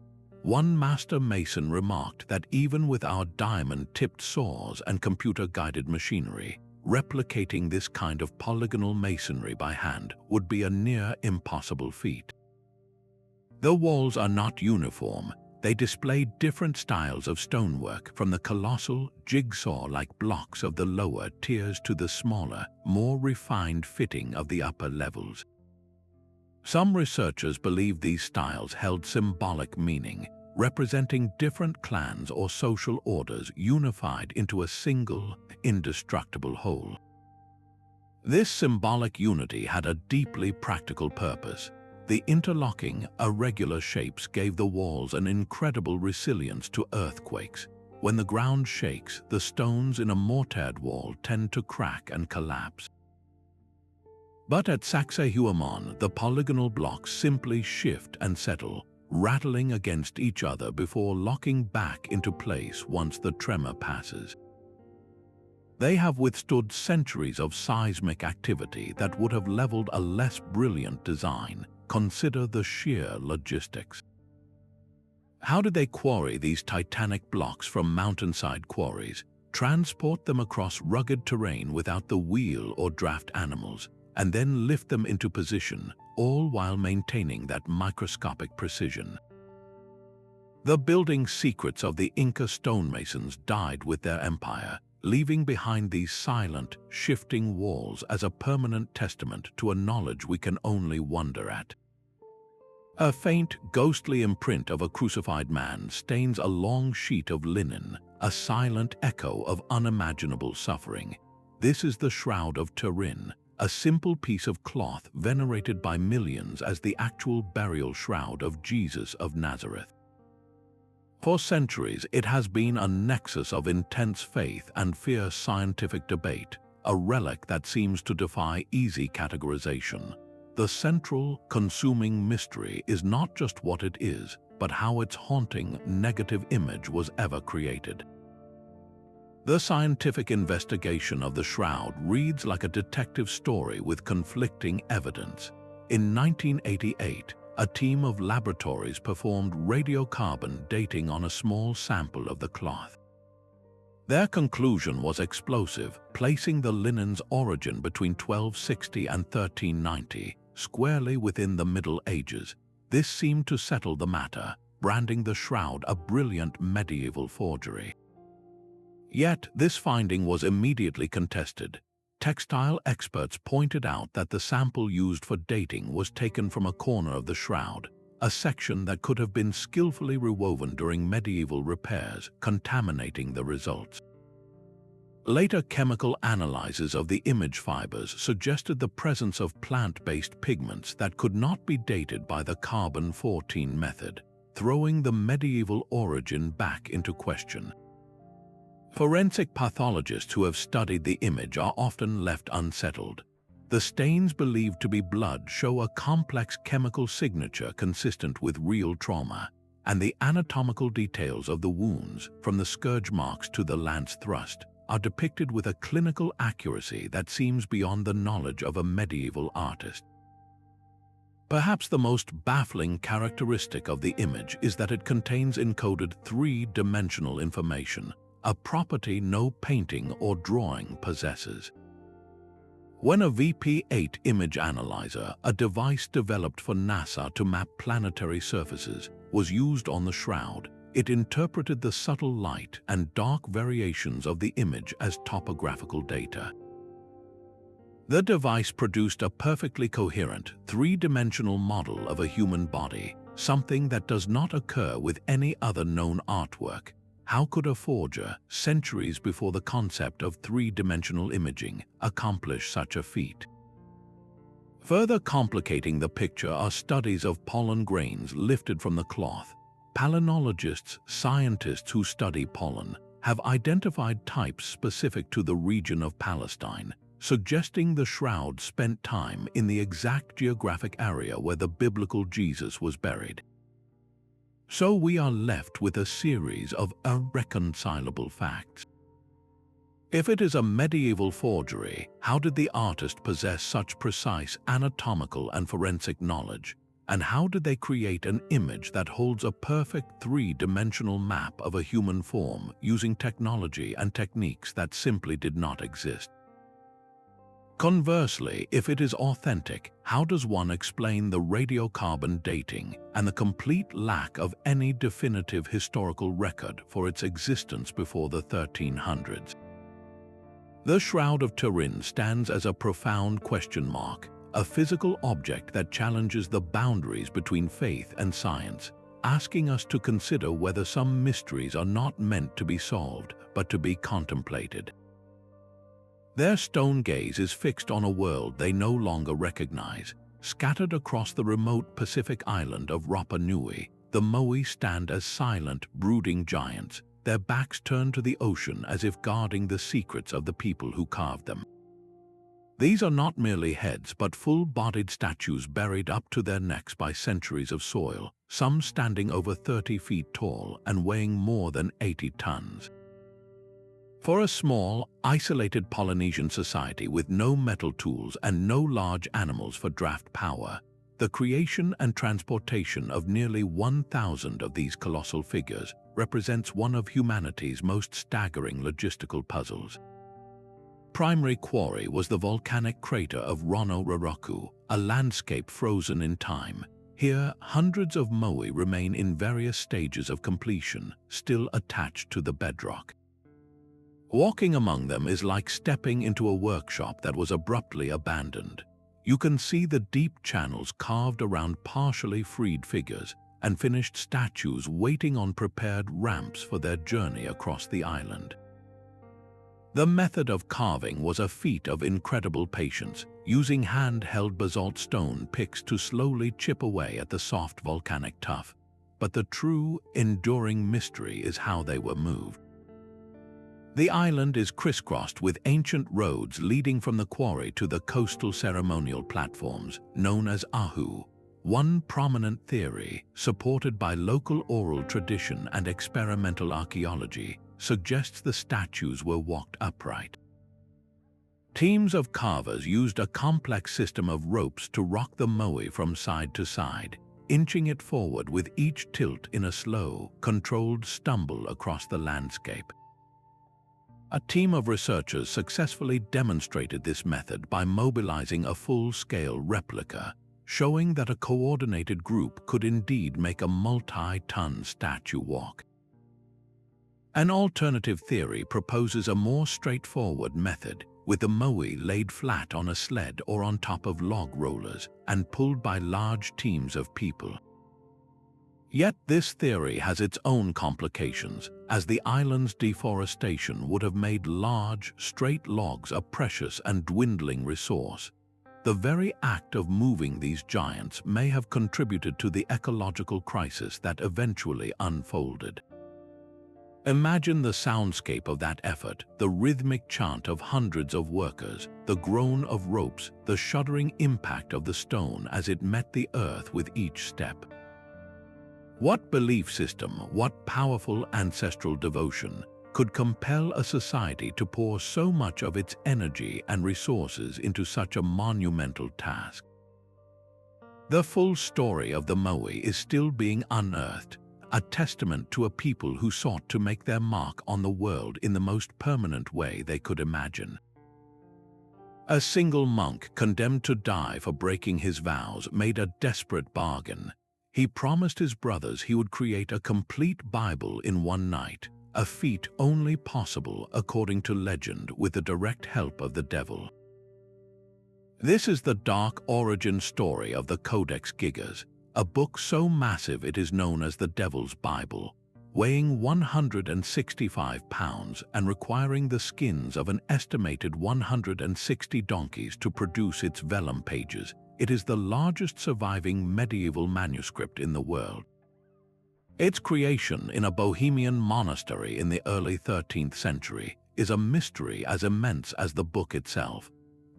One master mason remarked that even with our diamond-tipped saws and computer-guided machinery, replicating this kind of polygonal masonry by hand would be a near impossible feat. The walls are not uniform. They display different styles of stonework, from the colossal, jigsaw-like blocks of the lower tiers to the smaller, more refined fitting of the upper levels. Some researchers believe these styles held symbolic meaning, representing different clans or social orders unified into a single, indestructible whole. This symbolic unity had a deeply practical purpose. The interlocking, irregular shapes gave the walls an incredible resilience to earthquakes. When the ground shakes, the stones in a mortared wall tend to crack and collapse. But at Sacsayhuaman, the polygonal blocks simply shift and settle, rattling against each other before locking back into place once the tremor passes. They have withstood centuries of seismic activity that would have leveled a less brilliant design. Consider the sheer logistics. How did they quarry these titanic blocks from mountainside quarries, transport them across rugged terrain without the wheel or draft animals, and then lift them into position, all while maintaining that microscopic precision? The building secrets of the Inca stonemasons died with their empire, leaving behind these silent, shifting walls as a permanent testament to a knowledge we can only wonder at. A faint, ghostly imprint of a crucified man stains a long sheet of linen, a silent echo of unimaginable suffering. This is the Shroud of Turin, a simple piece of cloth venerated by millions as the actual burial shroud of Jesus of Nazareth. For centuries, it has been a nexus of intense faith and fierce scientific debate, a relic that seems to defy easy categorization. The central, consuming mystery is not just what it is, but how its haunting, negative image was ever created. The scientific investigation of the shroud reads like a detective story with conflicting evidence. In 1988, a team of laboratories performed radiocarbon dating on a small sample of the cloth. Their conclusion was explosive, placing the linen's origin between 1260 and 1390, squarely within the Middle Ages. This seemed to settle the matter, branding the shroud a brilliant medieval forgery. Yet, this finding was immediately contested. Textile experts pointed out that the sample used for dating was taken from a corner of the shroud, a section that could have been skillfully rewoven during medieval repairs, contaminating the results. Later chemical analyses of the image fibers suggested the presence of plant-based pigments that could not be dated by the carbon-14 method, throwing the medieval origin back into question. Forensic pathologists who have studied the image are often left unsettled. The stains believed to be blood show a complex chemical signature consistent with real trauma, and the anatomical details of the wounds, from the scourge marks to the lance thrust, are depicted with a clinical accuracy that seems beyond the knowledge of a medieval artist. Perhaps the most baffling characteristic of the image is that it contains encoded three-dimensional information, a property no painting or drawing possesses. When a VP8 image analyzer, a device developed for NASA to map planetary surfaces, was used on the shroud, it interpreted the subtle light and dark variations of the image as topographical data. The device produced a perfectly coherent, three-dimensional model of a human body, something that does not occur with any other known artwork. How could a forger, centuries before the concept of three-dimensional imaging, accomplish such a feat? Further complicating the picture are studies of pollen grains lifted from the cloth. Palynologists, scientists who study pollen, have identified types specific to the region of Palestine, suggesting the shroud spent time in the exact geographic area where the biblical Jesus was buried. So we are left with a series of irreconcilable facts. If it is a medieval forgery, how did the artist possess such precise anatomical and forensic knowledge? And how did they create an image that holds a perfect three-dimensional map of a human form using technology and techniques that simply did not exist? Conversely, if it is authentic, how does one explain the radiocarbon dating and the complete lack of any definitive historical record for its existence before the 1300s? The Shroud of Turin stands as a profound question mark, a physical object that challenges the boundaries between faith and science, asking us to consider whether some mysteries are not meant to be solved, but to be contemplated. Their stone gaze is fixed on a world they no longer recognize. Scattered across the remote Pacific island of Rapa Nui, the Moai stand as silent, brooding giants, their backs turned to the ocean as if guarding the secrets of the people who carved them. These are not merely heads but full-bodied statues buried up to their necks by centuries of soil, some standing over 30 feet tall and weighing more than 80 tons. For a small, isolated Polynesian society with no metal tools and no large animals for draft power, the creation and transportation of nearly 1,000 of these colossal figures represents one of humanity's most staggering logistical puzzles. Primary quarry was the volcanic crater of Roanoke, a landscape frozen in time. Here, hundreds of moai remain in various stages of completion, still attached to the bedrock. Walking among them is like stepping into a workshop that was abruptly abandoned. You can see the deep channels carved around partially freed figures and finished statues waiting on prepared ramps for their journey across the island. The method of carving was a feat of incredible patience, using hand-held basalt stone picks to slowly chip away at the soft volcanic tuff. But the true, enduring mystery is how they were moved. The island is crisscrossed with ancient roads leading from the quarry to the coastal ceremonial platforms, known as ahu. One prominent theory, supported by local oral tradition and experimental archaeology, suggests the statues were walked upright. Teams of carvers used a complex system of ropes to rock the moai from side to side, inching it forward with each tilt in a slow, controlled stumble across the landscape. A team of researchers successfully demonstrated this method by mobilizing a full-scale replica, showing that a coordinated group could indeed make a multi-ton statue walk. An alternative theory proposes a more straightforward method, with the moai laid flat on a sled or on top of log rollers and pulled by large teams of people. Yet this theory has its own complications, as the island's deforestation would have made large, straight logs a precious and dwindling resource. The very act of moving these giants may have contributed to the ecological crisis that eventually unfolded. Imagine the soundscape of that effort, the rhythmic chant of hundreds of workers, the groan of ropes, the shuddering impact of the stone as it met the earth with each step. What belief system, what powerful ancestral devotion could compel a society to pour so much of its energy and resources into such a monumental task? The full story of the moai is still being unearthed, a testament to a people who sought to make their mark on the world in the most permanent way they could imagine. A single monk condemned to die for breaking his vows made a desperate bargain. He promised his brothers he would create a complete Bible in one night, a feat only possible, according to legend, with the direct help of the devil. This is the dark origin story of the Codex Gigas, a book so massive it is known as the Devil's Bible. Weighing 165 pounds and requiring the skins of an estimated 160 donkeys to produce its vellum pages, it is the largest surviving medieval manuscript in the world. Its creation in a Bohemian monastery in the early 13th century is a mystery as immense as the book itself.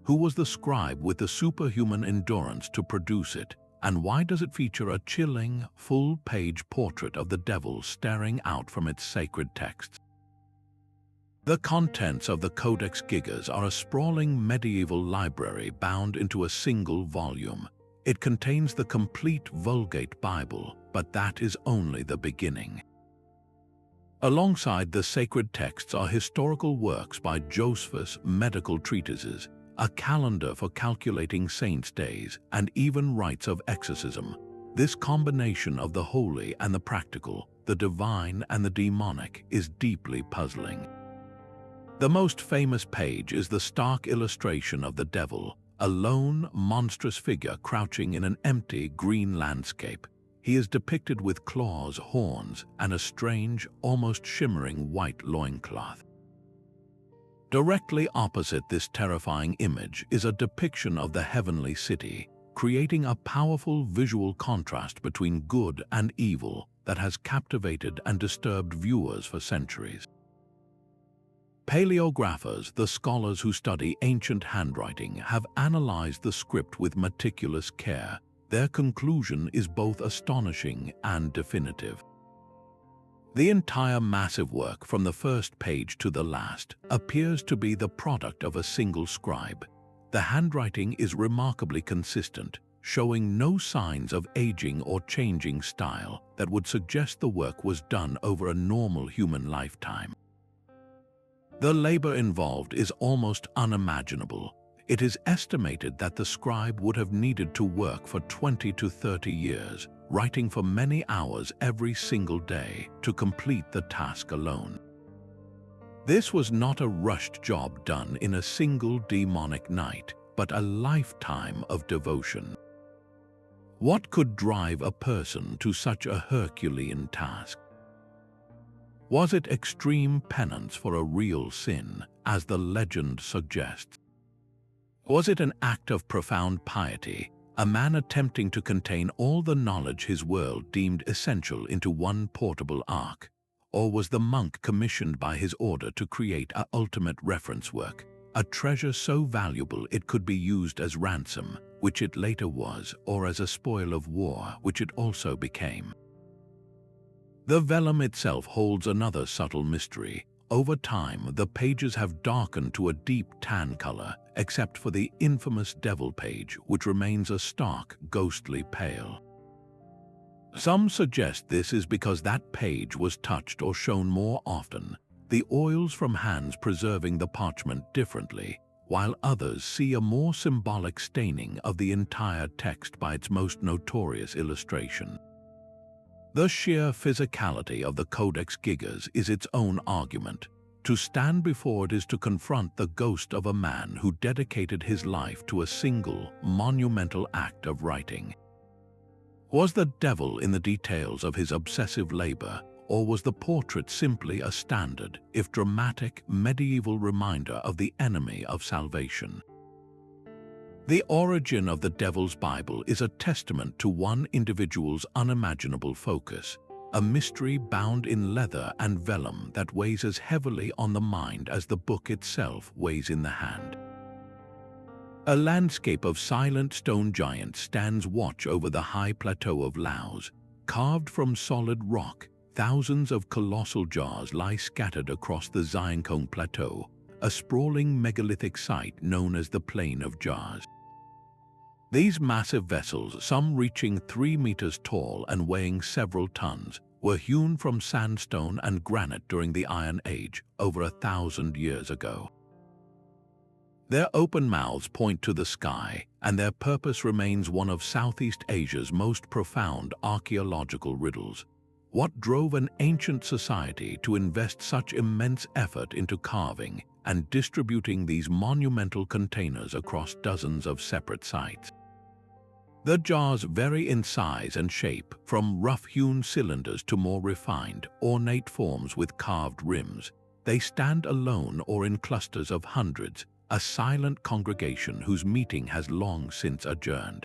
Who was the scribe with the superhuman endurance to produce it? And why does it feature a chilling, full-page portrait of the devil staring out from its sacred texts? The contents of the Codex Gigas are a sprawling medieval library bound into a single volume. It contains the complete Vulgate Bible, but that is only the beginning. Alongside the sacred texts are historical works by Josephus, medical treatises, a calendar for calculating saints' days, and even rites of exorcism. This combination of the holy and the practical, the divine and the demonic, is deeply puzzling. The most famous page is the stark illustration of the devil, a lone, monstrous figure crouching in an empty, green landscape. He is depicted with claws, horns, and a strange, almost shimmering white loincloth. Directly opposite this terrifying image is a depiction of the heavenly city, creating a powerful visual contrast between good and evil that has captivated and disturbed viewers for centuries. Paleographers, the scholars who study ancient handwriting, have analyzed the script with meticulous care. Their conclusion is both astonishing and definitive. The entire massive work, from the first page to the last, appears to be the product of a single scribe. The handwriting is remarkably consistent, showing no signs of aging or changing style that would suggest the work was done over a normal human lifetime. The labor involved is almost unimaginable. It is estimated that the scribe would have needed to work for 20 to 30 years, writing for many hours every single day to complete the task alone. This was not a rushed job done in a single demonic night, but a lifetime of devotion. What could drive a person to such a Herculean task? Was it extreme penance for a real sin, as the legend suggests? Was it an act of profound piety, a man attempting to contain all the knowledge his world deemed essential into one portable ark? Or was the monk commissioned by his order to create an ultimate reference work, a treasure so valuable it could be used as ransom, which it later was, or as a spoil of war, which it also became? The vellum itself holds another subtle mystery. Over time, the pages have darkened to a deep tan color, except for the infamous devil page, which remains a stark, ghostly pale. Some suggest this is because that page was touched or shown more often, the oils from hands preserving the parchment differently, while others see a more symbolic staining of the entire text by its most notorious illustration. The sheer physicality of the Codex Gigas is its own argument. To stand before it is to confront the ghost of a man who dedicated his life to a single, monumental act of writing. Was the devil in the details of his obsessive labor, or was the portrait simply a standard, if dramatic, medieval reminder of the enemy of salvation? The origin of the Devil's Bible is a testament to one individual's unimaginable focus, a mystery bound in leather and vellum that weighs as heavily on the mind as the book itself weighs in the hand. A landscape of silent stone giants stands watch over the high plateau of Laos. Carved from solid rock, thousands of colossal jars lie scattered across the Xiankong Plateau, a sprawling megalithic site known as the Plain of Jars. These massive vessels, some reaching 3 meters tall and weighing several tons, were hewn from sandstone and granite during the Iron Age, over 1,000 years ago. Their open mouths point to the sky, and their purpose remains one of Southeast Asia's most profound archaeological riddles. What drove an ancient society to invest such immense effort into carving and distributing these monumental containers across dozens of separate sites? The jars vary in size and shape, from rough-hewn cylinders to more refined, ornate forms with carved rims. They stand alone or in clusters of hundreds, a silent congregation whose meeting has long since adjourned.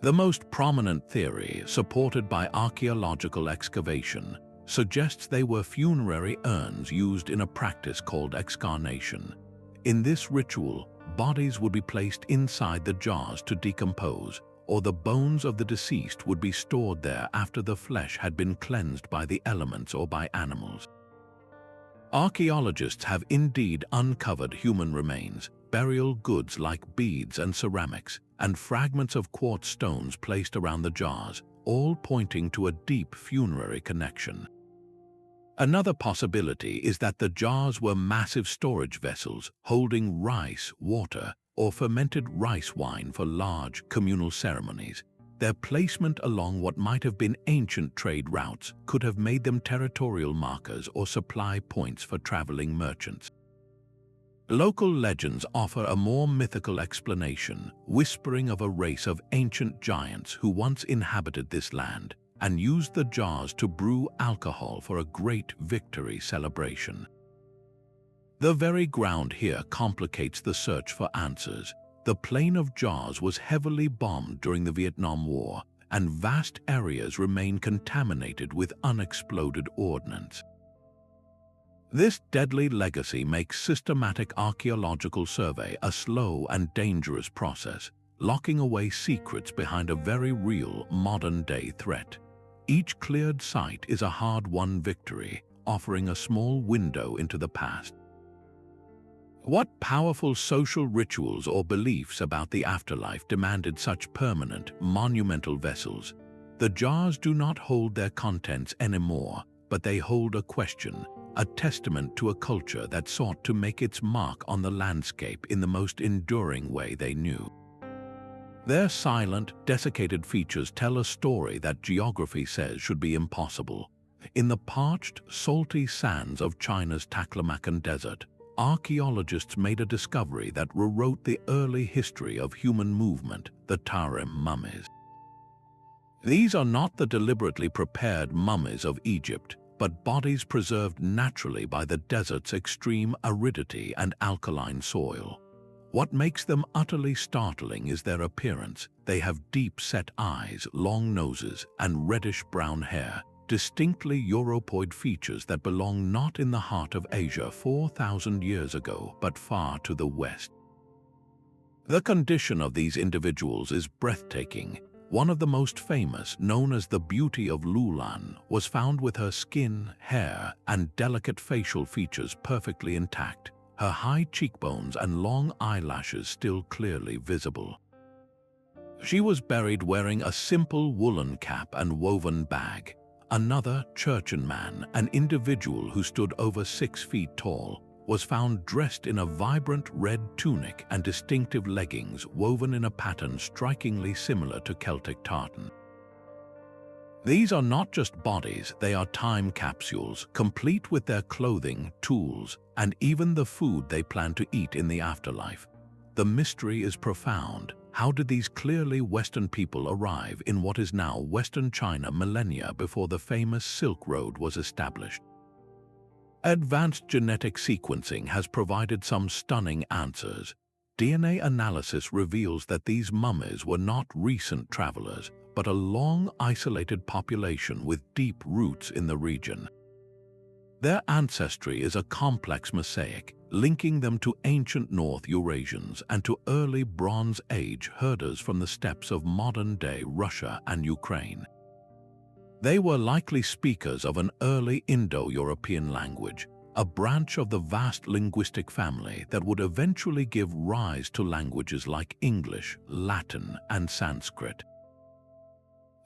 The most prominent theory, supported by archaeological excavation, suggests they were funerary urns used in a practice called excarnation. In this ritual, bodies would be placed inside the jars to decompose, or the bones of the deceased would be stored there after the flesh had been cleansed by the elements or by animals. Archaeologists have indeed uncovered human remains, burial goods like beads and ceramics, and fragments of quartz stones placed around the jars, all pointing to a deep funerary connection. Another possibility is that the jars were massive storage vessels holding rice, water, or fermented rice wine for large communal ceremonies. Their placement along what might have been ancient trade routes could have made them territorial markers or supply points for traveling merchants. Local legends offer a more mythical explanation, whispering of a race of ancient giants who once inhabited this land and used the jars to brew alcohol for a great victory celebration. The very ground here complicates the search for answers. The Plain of Jars was heavily bombed during the Vietnam War, and vast areas remain contaminated with unexploded ordnance. This deadly legacy makes systematic archaeological survey a slow and dangerous process, locking away secrets behind a very real modern-day threat. Each cleared site is a hard-won victory, offering a small window into the past. What powerful social rituals or beliefs about the afterlife demanded such permanent, monumental vessels? The jars do not hold their contents anymore, but they hold a question, a testament to a culture that sought to make its mark on the landscape in the most enduring way they knew. Their silent, desiccated features tell a story that geography says should be impossible. In the parched, salty sands of China's Taklamakan Desert, archaeologists made a discovery that rewrote the early history of human movement, the Tarim Mummies. These are not the deliberately prepared mummies of Egypt, but bodies preserved naturally by the desert's extreme aridity and alkaline soil. What makes them utterly startling is their appearance. They have deep-set eyes, long noses, and reddish-brown hair, distinctly Europoid features that belong not in the heart of Asia 4,000 years ago, but far to the west. The condition of these individuals is breathtaking. One of the most famous, known as the Beauty of Lulan, was found with her skin, hair, and delicate facial features perfectly intact, her high cheekbones and long eyelashes still clearly visible. She was buried wearing a simple woolen cap and woven bag. Another, Churchan man, an individual who stood over 6 feet tall, was found dressed in a vibrant red tunic and distinctive leggings woven in a pattern strikingly similar to Celtic tartan. These are not just bodies, they are time capsules, complete with their clothing, tools, and even the food they plan to eat in the afterlife. The mystery is profound. How did these clearly Western people arrive in what is now Western China millennia before the famous Silk Road was established? Advanced genetic sequencing has provided some stunning answers. DNA analysis reveals that these mummies were not recent travelers, but a long isolated population with deep roots in the region. Their ancestry is a complex mosaic, linking them to ancient North Eurasians and to early Bronze Age herders from the steppes of modern-day Russia and Ukraine. They were likely speakers of an early Indo-European language, a branch of the vast linguistic family that would eventually give rise to languages like English, Latin, and Sanskrit.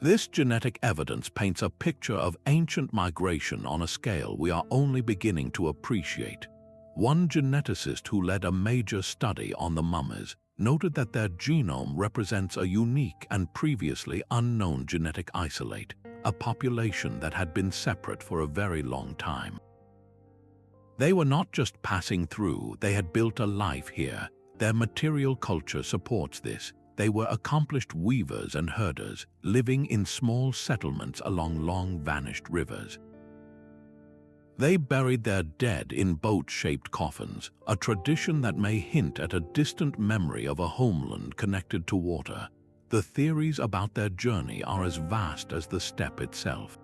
This genetic evidence paints a picture of ancient migration on a scale we are only beginning to appreciate. One geneticist who led a major study on the mummies noted that their genome represents a unique and previously unknown genetic isolate, a population that had been separate for a very long time. They were not just passing through, they had built a life here. Their material culture supports this. They were accomplished weavers and herders, living in small settlements along long vanished rivers. They buried their dead in boat-shaped coffins, a tradition that may hint at a distant memory of a homeland connected to water. The theories about their journey are as vast as the steppe itself.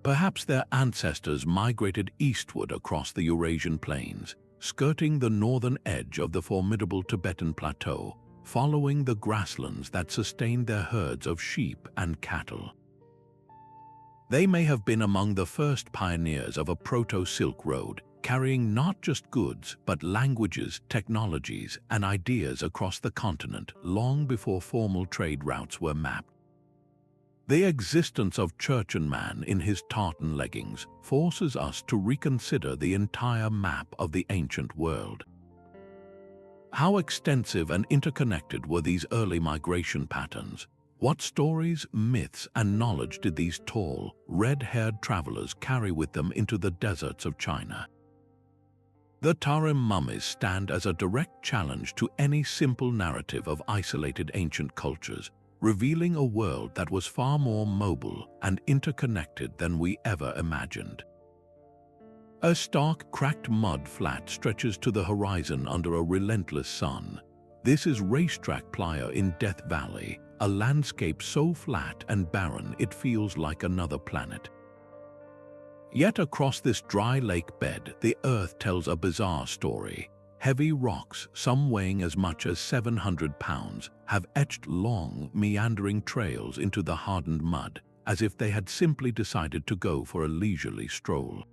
Perhaps their ancestors migrated eastward across the Eurasian plains, skirting the northern edge of the formidable Tibetan plateau, following the grasslands that sustained their herds of sheep and cattle. They may have been among the first pioneers of a proto-Silk Road, carrying not just goods but languages, technologies, and ideas across the continent long before formal trade routes were mapped. The existence of Churchenman in his tartan leggings forces us to reconsider the entire map of the ancient world. How extensive and interconnected were these early migration patterns? What stories, myths, and knowledge did these tall, red-haired travelers carry with them into the deserts of China? The Tarim Mummies stand as a direct challenge to any simple narrative of isolated ancient cultures, revealing a world that was far more mobile and interconnected than we ever imagined. A stark, cracked mud flat stretches to the horizon under a relentless sun. This is Racetrack Playa in Death Valley, a landscape so flat and barren it feels like another planet. Yet across this dry lake bed, the earth tells a bizarre story. Heavy rocks, some weighing as much as 700 pounds, have etched long, meandering trails into the hardened mud, as if they had simply decided to go for a leisurely stroll.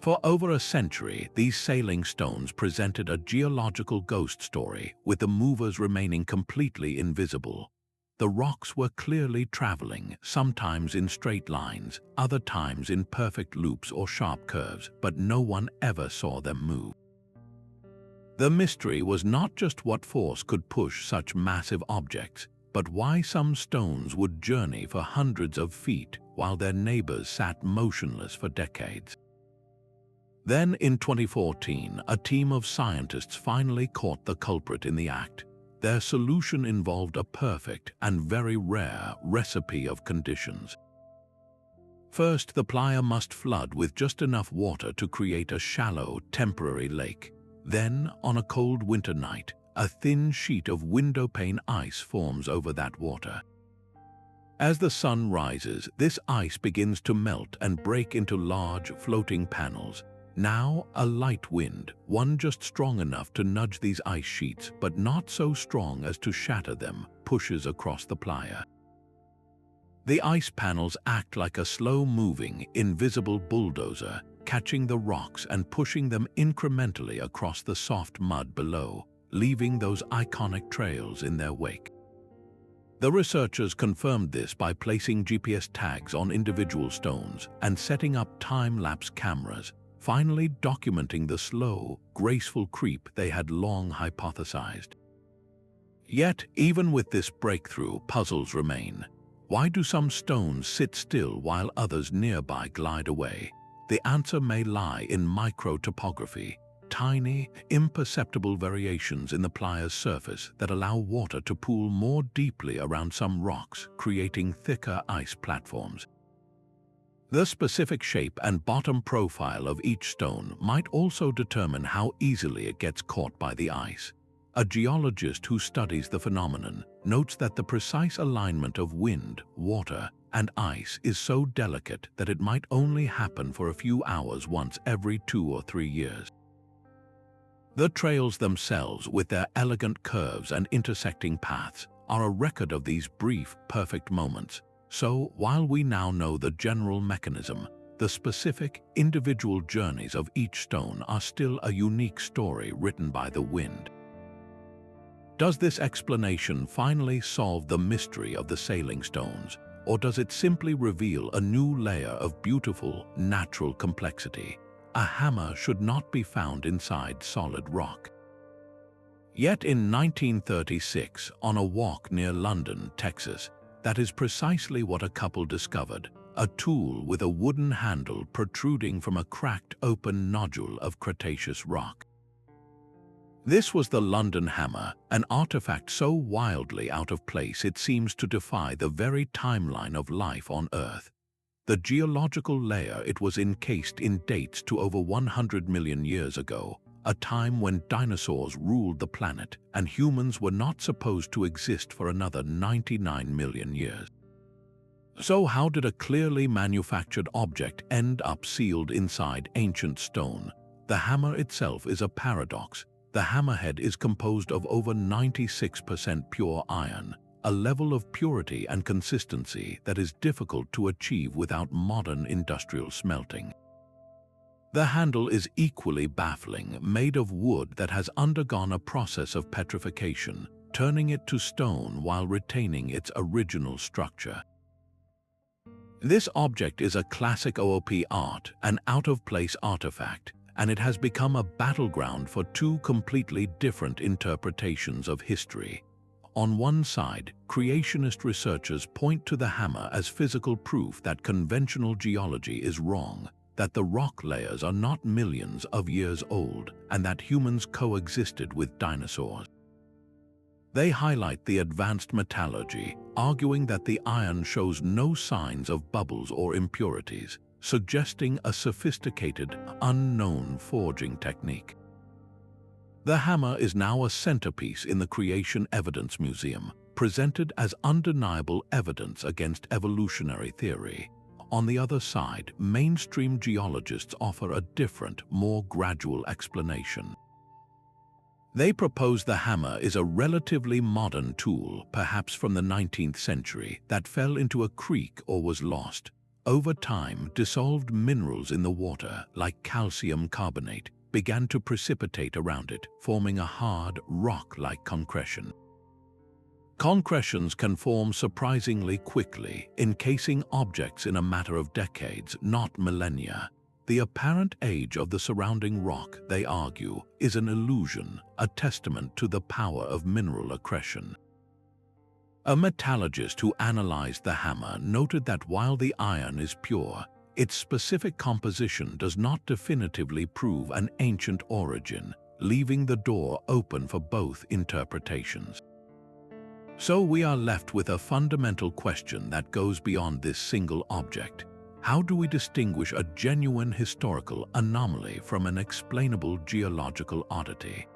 For over a century, these sailing stones presented a geological ghost story, with the movers remaining completely invisible. The rocks were clearly traveling, sometimes in straight lines, other times in perfect loops or sharp curves, but no one ever saw them move. The mystery was not just what force could push such massive objects, but why some stones would journey for hundreds of feet while their neighbors sat motionless for decades. Then, in 2014, a team of scientists finally caught the culprit in the act. Their solution involved a perfect and very rare recipe of conditions. First, the playa must flood with just enough water to create a shallow, temporary lake. Then, on a cold winter night, a thin sheet of windowpane ice forms over that water. As the sun rises, this ice begins to melt and break into large, floating panels. Now, a light wind, one just strong enough to nudge these ice sheets, but not so strong as to shatter them, pushes across the playa. The ice panels act like a slow-moving, invisible bulldozer, catching the rocks and pushing them incrementally across the soft mud below, leaving those iconic trails in their wake. The researchers confirmed this by placing GPS tags on individual stones and setting up time-lapse cameras, finally documenting the slow, graceful creep they had long hypothesized. Yet, even with this breakthrough, puzzles remain. Why do some stones sit still while others nearby glide away? The answer may lie in microtopography, tiny, imperceptible variations in the playa's surface that allow water to pool more deeply around some rocks, creating thicker ice platforms. The specific shape and bottom profile of each stone might also determine how easily it gets caught by the ice. A geologist who studies the phenomenon notes that the precise alignment of wind, water, and ice is so delicate that it might only happen for a few hours once every 2 or 3 years. The trails themselves, with their elegant curves and intersecting paths, are a record of these brief, perfect moments. So, while we now know the general mechanism, the specific, individual journeys of each stone are still a unique story written by the wind. Does this explanation finally solve the mystery of the sailing stones, or does it simply reveal a new layer of beautiful, natural complexity? A hammer should not be found inside solid rock. Yet in 1936, on a walk near London, Texas, that is precisely what a couple discovered: a tool with a wooden handle protruding from a cracked open nodule of Cretaceous rock. This was the London hammer, an artifact so wildly out of place it seems to defy the very timeline of life on Earth. The geological layer it was encased in dates to over 100 million years ago, a time when dinosaurs ruled the planet and humans were not supposed to exist for another 99 million years. So how did a clearly manufactured object end up sealed inside ancient stone? The hammer itself is a paradox. The hammerhead is composed of over 96% pure iron, a level of purity and consistency that is difficult to achieve without modern industrial smelting. The handle is equally baffling, made of wood that has undergone a process of petrification, turning it to stone while retaining its original structure. This object is a classic OOP art, an out-of-place artifact, and it has become a battleground for two completely different interpretations of history. On one side, creationist researchers point to the hammer as physical proof that conventional geology is wrong, that the rock layers are not millions of years old, and that humans coexisted with dinosaurs. They highlight the advanced metallurgy, arguing that the iron shows no signs of bubbles or impurities, suggesting a sophisticated, unknown forging technique. The hammer is now a centerpiece in the Creation Evidence Museum, presented as undeniable evidence against evolutionary theory. On the other side, mainstream geologists offer a different, more gradual explanation. They propose the hammer is a relatively modern tool, perhaps from the 19th century, that fell into a creek or was lost. Over time, dissolved minerals in the water, like calcium carbonate, began to precipitate around it, forming a hard, rock-like concretion. Concretions can form surprisingly quickly, encasing objects in a matter of decades, not millennia. The apparent age of the surrounding rock, they argue, is an illusion, a testament to the power of mineral accretion. A metallurgist who analyzed the hammer noted that while the iron is pure, its specific composition does not definitively prove an ancient origin, leaving the door open for both interpretations. So we are left with a fundamental question that goes beyond this single object. How do we distinguish a genuine historical anomaly from an explainable geological oddity?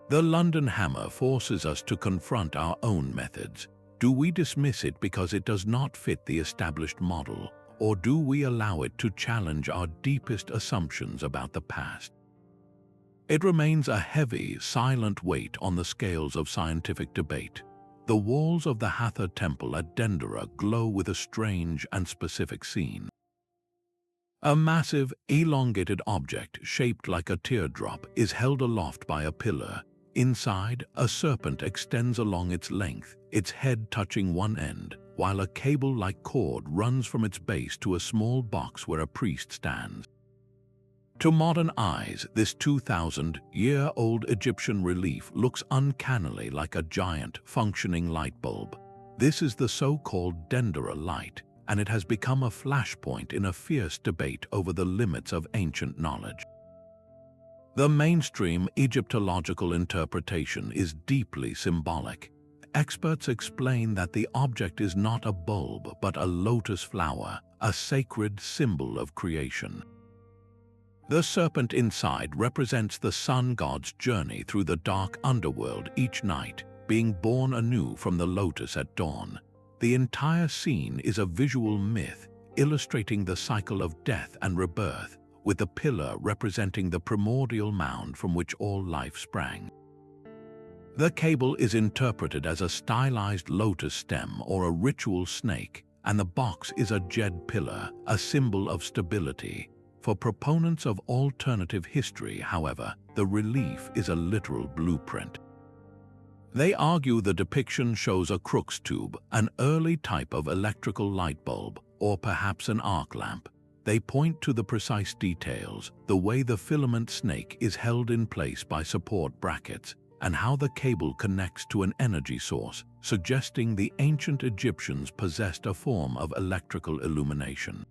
The London hammer forces us to confront our own methods. Do we dismiss it because it does not fit the established model, or do we allow it to challenge our deepest assumptions about the past? It remains a heavy, silent weight on the scales of scientific debate. The walls of the Hathor temple at Dendera glow with a strange and specific scene. A massive, elongated object shaped like a teardrop is held aloft by a pillar. Inside, a serpent extends along its length, its head touching one end, while a cable-like cord runs from its base to a small box where a priest stands. To modern eyes, this 2,000-year-old Egyptian relief looks uncannily like a giant, functioning light bulb. This is the so-called Dendera Light, and it has become a flashpoint in a fierce debate over the limits of ancient knowledge. The mainstream Egyptological interpretation is deeply symbolic. Experts explain that the object is not a bulb but a lotus flower, a sacred symbol of creation. The serpent inside represents the sun god's journey through the dark underworld each night, being born anew from the lotus at dawn. The entire scene is a visual myth, illustrating the cycle of death and rebirth, with the pillar representing the primordial mound from which all life sprang. The cable is interpreted as a stylized lotus stem or a ritual snake, and the box is a jed pillar, a symbol of stability. For proponents of alternative history, however, the relief is a literal blueprint. They argue the depiction shows a Crookes tube, an early type of electrical light bulb, or perhaps an arc lamp. They point to the precise details, the way the filament snake is held in place by support brackets, and how the cable connects to an energy source, suggesting the ancient Egyptians possessed a form of electrical illumination.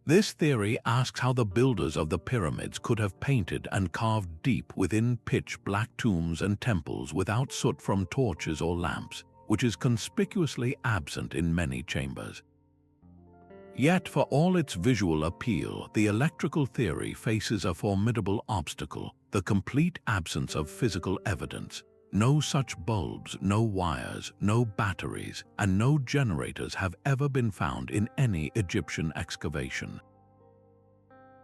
This theory asks how the builders of the pyramids could have painted and carved deep within pitch-black tombs and temples without soot from torches or lamps, which is conspicuously absent in many chambers. Yet, for all its visual appeal, the electrical theory faces a formidable obstacle: the complete absence of physical evidence. No such bulbs, no wires, no batteries, and no generators have ever been found in any Egyptian excavation.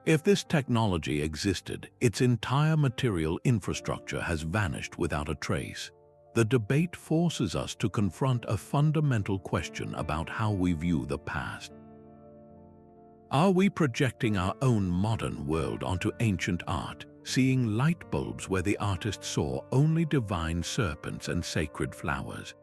If this technology existed, its entire material infrastructure has vanished without a trace. The debate forces us to confront a fundamental question about how we view the past. Are we projecting our own modern world onto ancient art, seeing light bulbs where the artist saw only divine serpents and sacred flowers?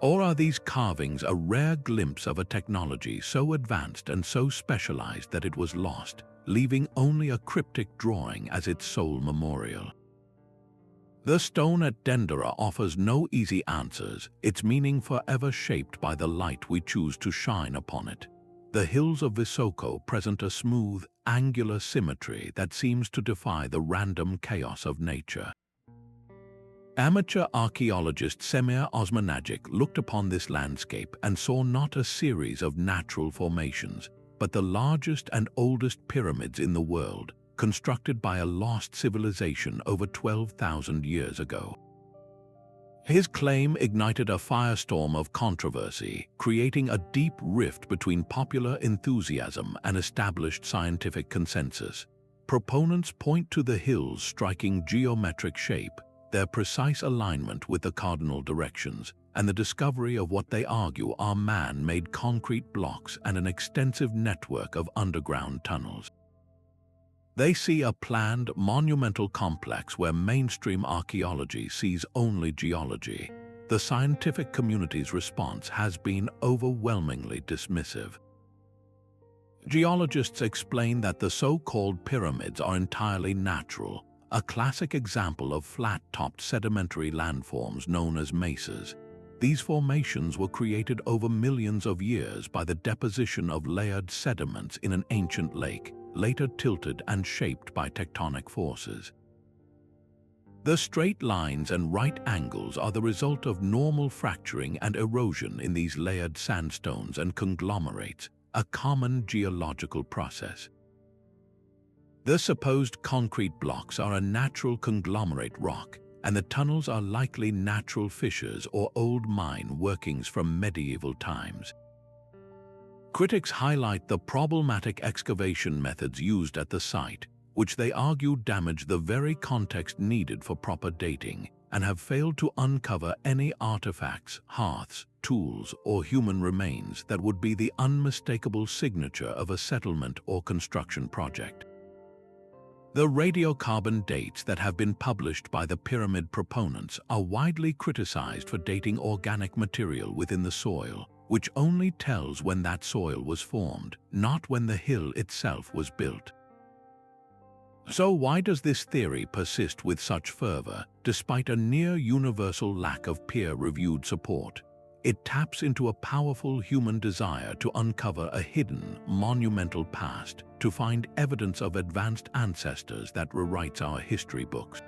Or are these carvings a rare glimpse of a technology so advanced and so specialized that it was lost, leaving only a cryptic drawing as its sole memorial? The stone at Dendera offers no easy answers, its meaning forever shaped by the light we choose to shine upon it. The hills of Visoko present a smooth, angular symmetry that seems to defy the random chaos of nature. Amateur archaeologist Semir Osmanagic looked upon this landscape and saw not a series of natural formations, but the largest and oldest pyramids in the world, constructed by a lost civilization over 12,000 years ago. His claim ignited a firestorm of controversy, creating a deep rift between popular enthusiasm and established scientific consensus. Proponents point to the hills' striking geometric shape, their precise alignment with the cardinal directions, and the discovery of what they argue are man-made concrete blocks and an extensive network of underground tunnels. They see a planned, monumental complex where mainstream archaeology sees only geology. The scientific community's response has been overwhelmingly dismissive. Geologists explain that the so-called pyramids are entirely natural, a classic example of flat-topped sedimentary landforms known as mesas. These formations were created over millions of years by the deposition of layered sediments in an ancient lake, later tilted and shaped by tectonic forces. The straight lines and right angles are the result of normal fracturing and erosion in these layered sandstones and conglomerates, a common geological process. The supposed concrete blocks are a natural conglomerate rock, and the tunnels are likely natural fissures or old mine workings from medieval times. Critics highlight the problematic excavation methods used at the site, which they argue damage the very context needed for proper dating, and have failed to uncover any artifacts, hearths, tools, or human remains that would be the unmistakable signature of a settlement or construction project. The radiocarbon dates that have been published by the pyramid proponents are widely criticized for dating organic material within the soil, which only tells when that soil was formed, not when the hill itself was built. So why does this theory persist with such fervor, despite a near-universal lack of peer-reviewed support? It taps into a powerful human desire to uncover a hidden, monumental past, to find evidence of advanced ancestors that rewrites our history books.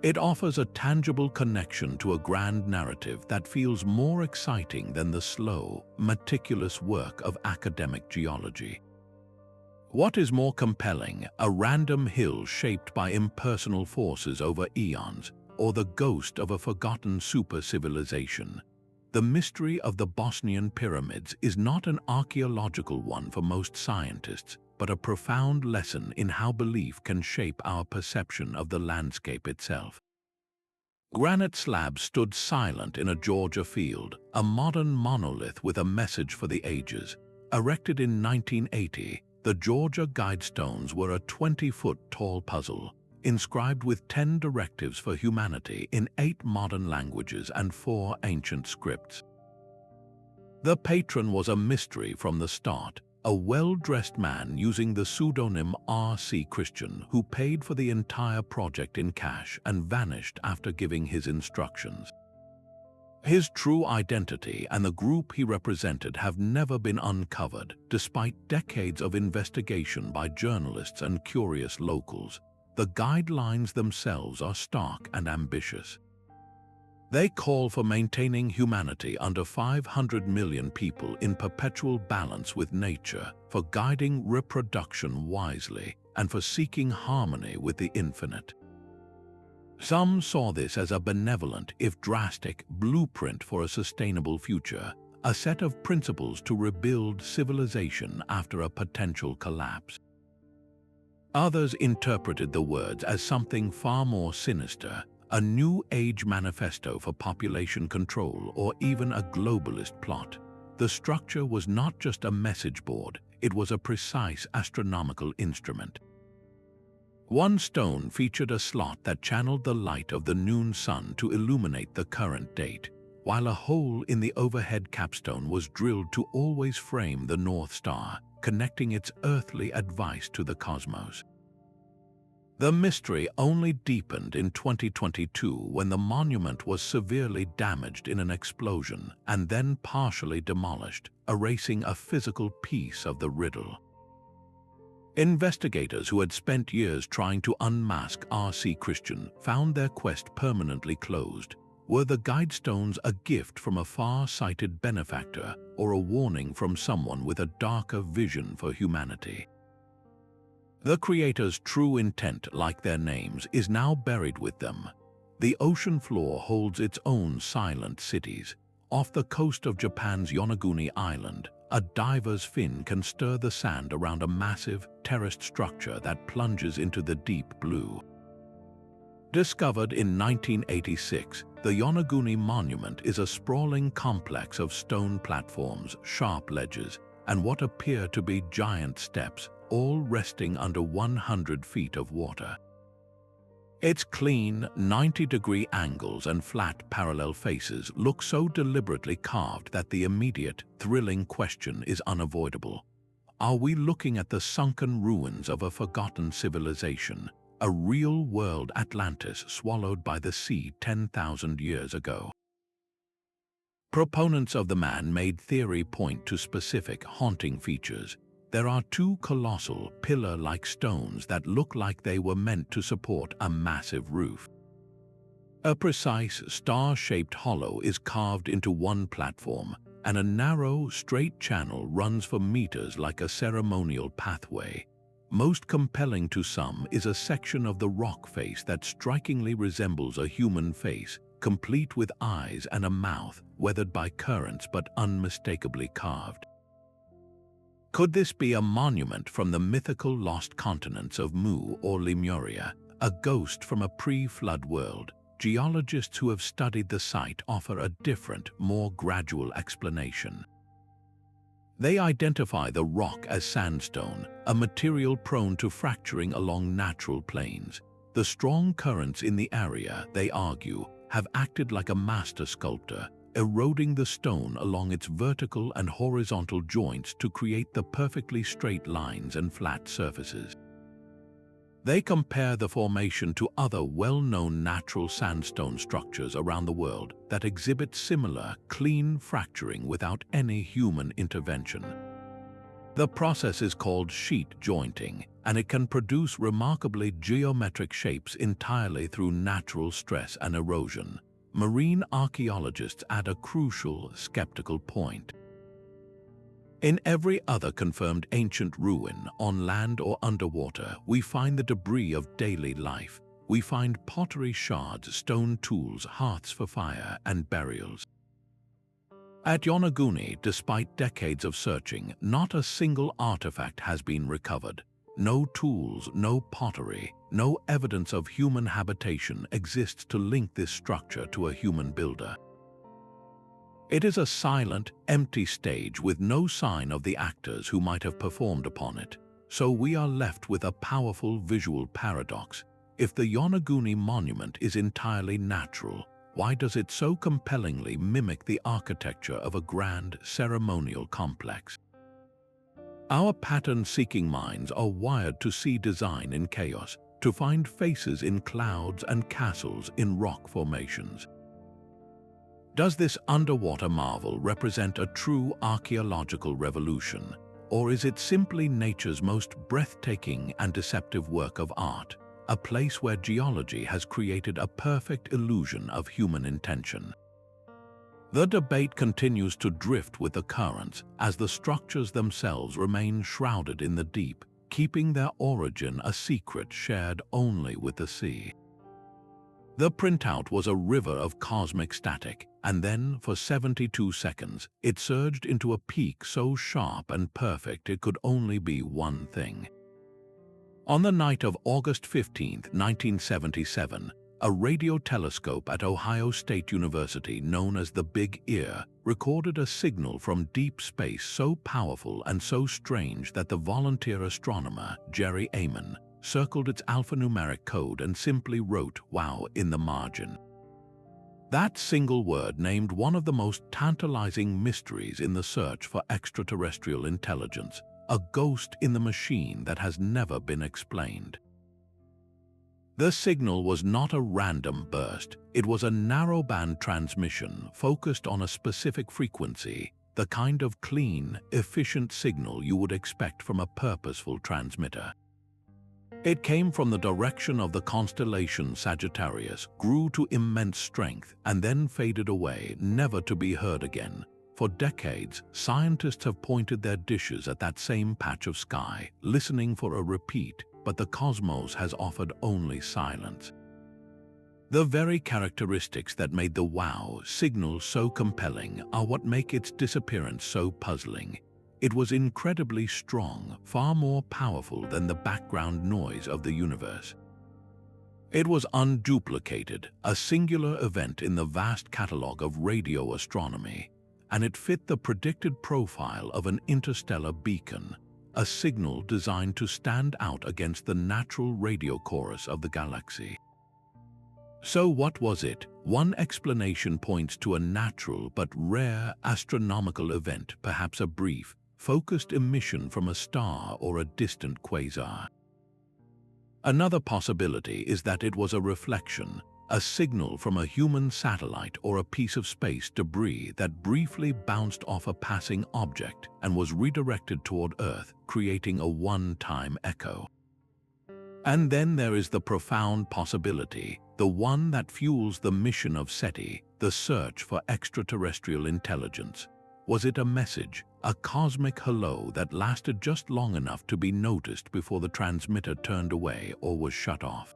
It offers a tangible connection to a grand narrative that feels more exciting than the slow, meticulous work of academic geology. What is more compelling, a random hill shaped by impersonal forces over eons, or the ghost of a forgotten super-civilization? The mystery of the Bosnian Pyramids is not an archaeological one for most scientists, but a profound lesson in how belief can shape our perception of the landscape itself. Granite slabs stood silent in a Georgia field, a modern monolith with a message for the ages. Erected in 1980, the Georgia Guidestones were a 20-foot tall puzzle, inscribed with 10 directives for humanity in 8 modern languages and 4 ancient scripts. The patron was a mystery from the start, a well-dressed man using the pseudonym R.C. Christian who paid for the entire project in cash and vanished after giving his instructions. His true identity and the group he represented have never been uncovered, despite decades of investigation by journalists and curious locals. The guidelines themselves are stark and ambitious. They call for maintaining humanity under 500 million people in perpetual balance with nature, for guiding reproduction wisely, and for seeking harmony with the infinite. Some saw this as a benevolent, if drastic, blueprint for a sustainable future, a set of principles to rebuild civilization after a potential collapse. Others interpreted the words as something far more sinister, a New Age manifesto for population control or even a globalist plot. The structure was not just a message board, it was a precise astronomical instrument. One stone featured a slot that channeled the light of the noon sun to illuminate the current date, while a hole in the overhead capstone was drilled to always frame the North Star, connecting its earthly advice to the cosmos. The mystery only deepened in 2022 when the monument was severely damaged in an explosion and then partially demolished, erasing a physical piece of the riddle. Investigators who had spent years trying to unmask R.C. Christian found their quest permanently closed. Were the Guidestones a gift from a far-sighted benefactor or a warning from someone with a darker vision for humanity? The creators' true intent, like their names, is now buried with them. The ocean floor holds its own silent cities. Off the coast of Japan's Yonaguni Island, a diver's fin can stir the sand around a massive, terraced structure that plunges into the deep blue. Discovered in 1986, the Yonaguni Monument is a sprawling complex of stone platforms, sharp ledges, and what appear to be giant steps, all resting under 100 feet of water. Its clean, 90-degree angles and flat parallel faces look so deliberately carved that the immediate, thrilling question is unavoidable. Are we looking at the sunken ruins of a forgotten civilization, a real-world Atlantis swallowed by the sea 10,000 years ago? Proponents of the man-made theory point to specific, haunting features. There are 2 colossal, pillar-like stones that look like they were meant to support a massive roof. A precise, star-shaped hollow is carved into one platform, and a narrow, straight channel runs for meters like a ceremonial pathway. Most compelling to some is a section of the rock face that strikingly resembles a human face, complete with eyes and a mouth, weathered by currents but unmistakably carved. Could this be a monument from the mythical lost continents of Mu or Lemuria, a ghost from a pre-flood world? Geologists who have studied the site offer a different, more gradual explanation. They identify the rock as sandstone, a material prone to fracturing along natural plains. The strong currents in the area, they argue, have acted like a master sculptor, eroding the stone along its vertical and horizontal joints to create the perfectly straight lines and flat surfaces. They compare the formation to other well-known natural sandstone structures around the world that exhibit similar, clean fracturing without any human intervention. The process is called sheet jointing, and it can produce remarkably geometric shapes entirely through natural stress and erosion. Marine archaeologists add a crucial, skeptical point. In every other confirmed ancient ruin, on land or underwater, we find the debris of daily life. We find pottery shards, stone tools, hearths for fire, and burials. At Yonaguni, despite decades of searching, not a single artifact has been recovered. No tools, no pottery, no evidence of human habitation exists to link this structure to a human builder. It is a silent, empty stage with no sign of the actors who might have performed upon it. So we are left with a powerful visual paradox. If the Yonaguni Monument is entirely natural, why does it so compellingly mimic the architecture of a grand ceremonial complex? Our pattern-seeking minds are wired to see design in chaos, to find faces in clouds and castles in rock formations. Does this underwater marvel represent a true archaeological revolution, or is it simply nature's most breathtaking and deceptive work of art, a place where geology has created a perfect illusion of human intention? The debate continues to drift with the currents as the structures themselves remain shrouded in the deep, keeping their origin a secret shared only with the sea. The printout was a river of cosmic static, and then, for 72 seconds, it surged into a peak so sharp and perfect it could only be one thing. On the night of August 15, 1977, a radio telescope at Ohio State University known as the Big Ear recorded a signal from deep space so powerful and so strange that the volunteer astronomer, Jerry Amon, circled its alphanumeric code and simply wrote "Wow" in the margin. That single word named one of the most tantalizing mysteries in the search for extraterrestrial intelligence, a ghost in the machine that has never been explained. The signal was not a random burst, it was a narrowband transmission focused on a specific frequency, the kind of clean, efficient signal you would expect from a purposeful transmitter. It came from the direction of the constellation Sagittarius, grew to immense strength, and then faded away, never to be heard again. For decades, scientists have pointed their dishes at that same patch of sky, listening for a repeat, but the cosmos has offered only silence. The very characteristics that made the WOW signal so compelling are what make its disappearance so puzzling. It was incredibly strong, far more powerful than the background noise of the universe. It was unduplicated, a singular event in the vast catalogue of radio astronomy, and it fit the predicted profile of an interstellar beacon, a signal designed to stand out against the natural radio chorus of the galaxy. So what was it? One explanation points to a natural but rare astronomical event, perhaps a brief, focused emission from a star or a distant quasar. Another possibility is that it was a reflection, a signal from a human satellite or a piece of space debris that briefly bounced off a passing object and was redirected toward Earth, creating a one-time echo. And then there is the profound possibility, the one that fuels the mission of SETI, the search for extraterrestrial intelligence. Was it a message, a cosmic hello that lasted just long enough to be noticed before the transmitter turned away or was shut off?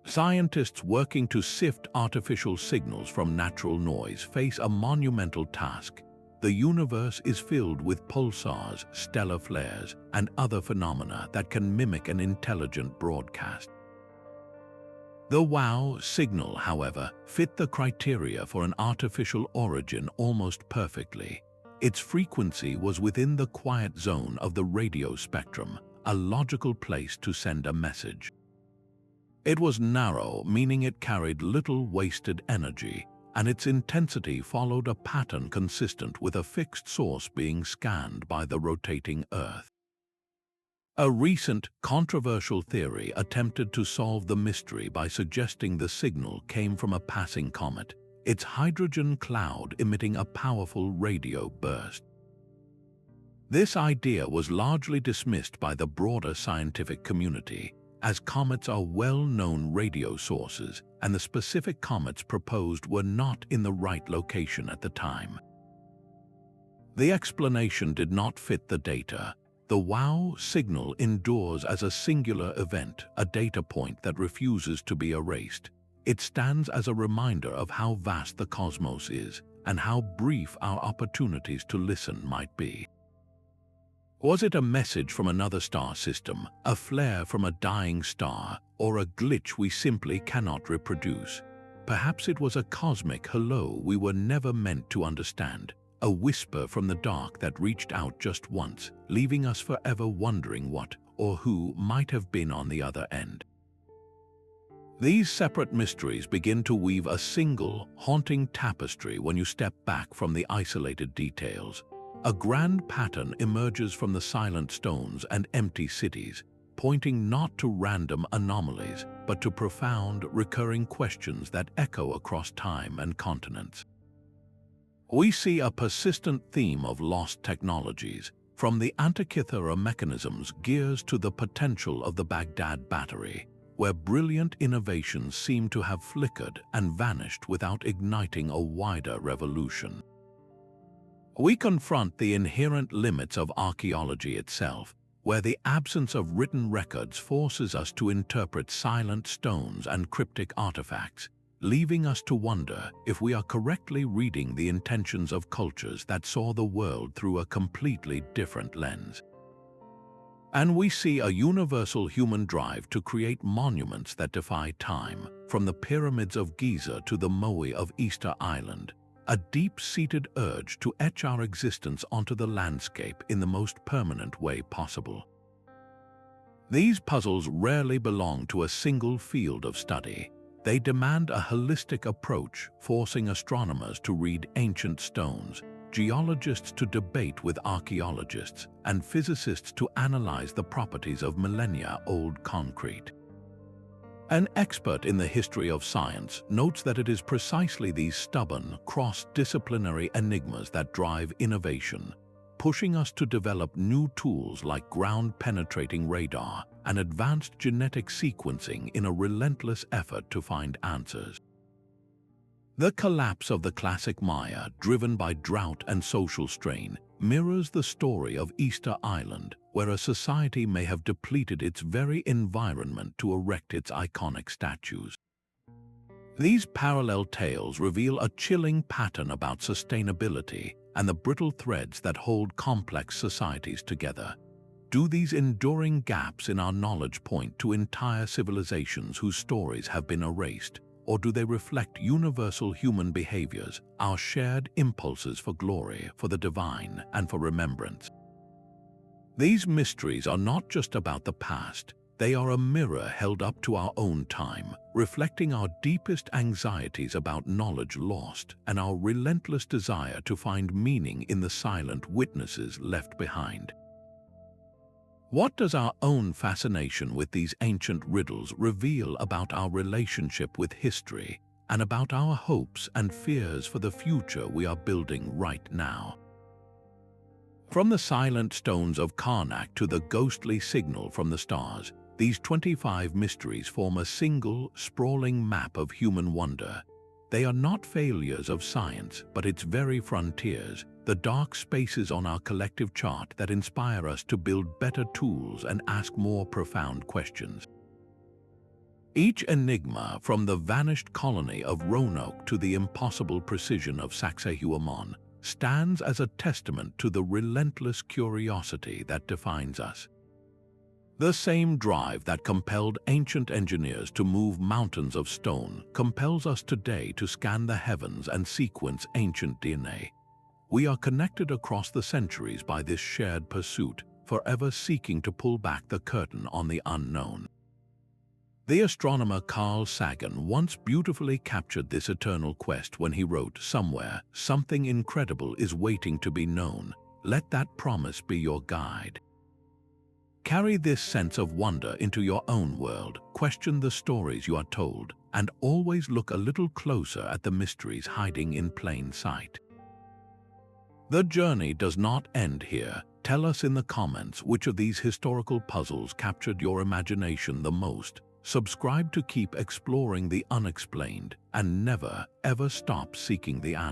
Scientists working to sift artificial signals from natural noise face a monumental task. The universe is filled with pulsars, stellar flares, and other phenomena that can mimic an intelligent broadcast. The WOW signal, however, fit the criteria for an artificial origin almost perfectly. Its frequency was within the quiet zone of the radio spectrum, a logical place to send a message. It was narrow, meaning it carried little wasted energy, and its intensity followed a pattern consistent with a fixed source being scanned by the rotating Earth. A recent, controversial theory attempted to solve the mystery by suggesting the signal came from a passing comet, its hydrogen cloud emitting a powerful radio burst. This idea was largely dismissed by the broader scientific community, as comets are well-known radio sources, and the specific comets proposed were not in the right location at the time. The explanation did not fit the data. The WOW signal endures as a singular event, a data point that refuses to be erased. It stands as a reminder of how vast the cosmos is, and how brief our opportunities to listen might be. Was it a message from another star system, a flare from a dying star, or a glitch we simply cannot reproduce? Perhaps it was a cosmic hello we were never meant to understand, a whisper from the dark that reached out just once, leaving us forever wondering what or who might have been on the other end. These separate mysteries begin to weave a single, haunting tapestry when you step back from the isolated details. A grand pattern emerges from the silent stones and empty cities, pointing not to random anomalies, but to profound, recurring questions that echo across time and continents. We see a persistent theme of lost technologies, from the Antikythera Mechanism's gears to the potential of the Baghdad Battery, where brilliant innovations seem to have flickered and vanished without igniting a wider revolution. We confront the inherent limits of archaeology itself, where the absence of written records forces us to interpret silent stones and cryptic artifacts, leaving us to wonder if we are correctly reading the intentions of cultures that saw the world through a completely different lens. And we see a universal human drive to create monuments that defy time, from the pyramids of Giza to the Moai of Easter Island, a deep-seated urge to etch our existence onto the landscape in the most permanent way possible. These puzzles rarely belong to a single field of study. They demand a holistic approach, forcing astronomers to read ancient stones, geologists to debate with archaeologists, and physicists to analyze the properties of millennia-old concrete. An expert in the history of science notes that it is precisely these stubborn, cross-disciplinary enigmas that drive innovation, pushing us to develop new tools like ground-penetrating radar and advanced genetic sequencing in a relentless effort to find answers. The collapse of the classic Maya, driven by drought and social strain, mirrors the story of Easter Island, where a society may have depleted its very environment to erect its iconic statues. These parallel tales reveal a chilling pattern about sustainability and the brittle threads that hold complex societies together. Do these enduring gaps in our knowledge point to entire civilizations whose stories have been erased? Or do they reflect universal human behaviors, our shared impulses for glory, for the divine, and for remembrance? These mysteries are not just about the past, they are a mirror held up to our own time, reflecting our deepest anxieties about knowledge lost and our relentless desire to find meaning in the silent witnesses left behind. What does our own fascination with these ancient riddles reveal about our relationship with history and about our hopes and fears for the future we are building right now? From the silent stones of Carnac to the ghostly signal from the stars, these 25 mysteries form a single, sprawling map of human wonder. They are not failures of science, but its very frontiers, the dark spaces on our collective chart that inspire us to build better tools and ask more profound questions. Each enigma, from the vanished colony of Roanoke to the impossible precision of Sacsayhuaman, stands as a testament to the relentless curiosity that defines us. The same drive that compelled ancient engineers to move mountains of stone compels us today to scan the heavens and sequence ancient DNA. We are connected across the centuries by this shared pursuit, forever seeking to pull back the curtain on the unknown. The astronomer Carl Sagan once beautifully captured this eternal quest when he wrote, "Somewhere, something incredible is waiting to be known. Let that promise be your guide." Carry this sense of wonder into your own world, question the stories you are told, and always look a little closer at the mysteries hiding in plain sight. The journey does not end here. Tell us in the comments which of these historical puzzles captured your imagination the most. Subscribe to keep exploring the unexplained and never, ever stop seeking the answers.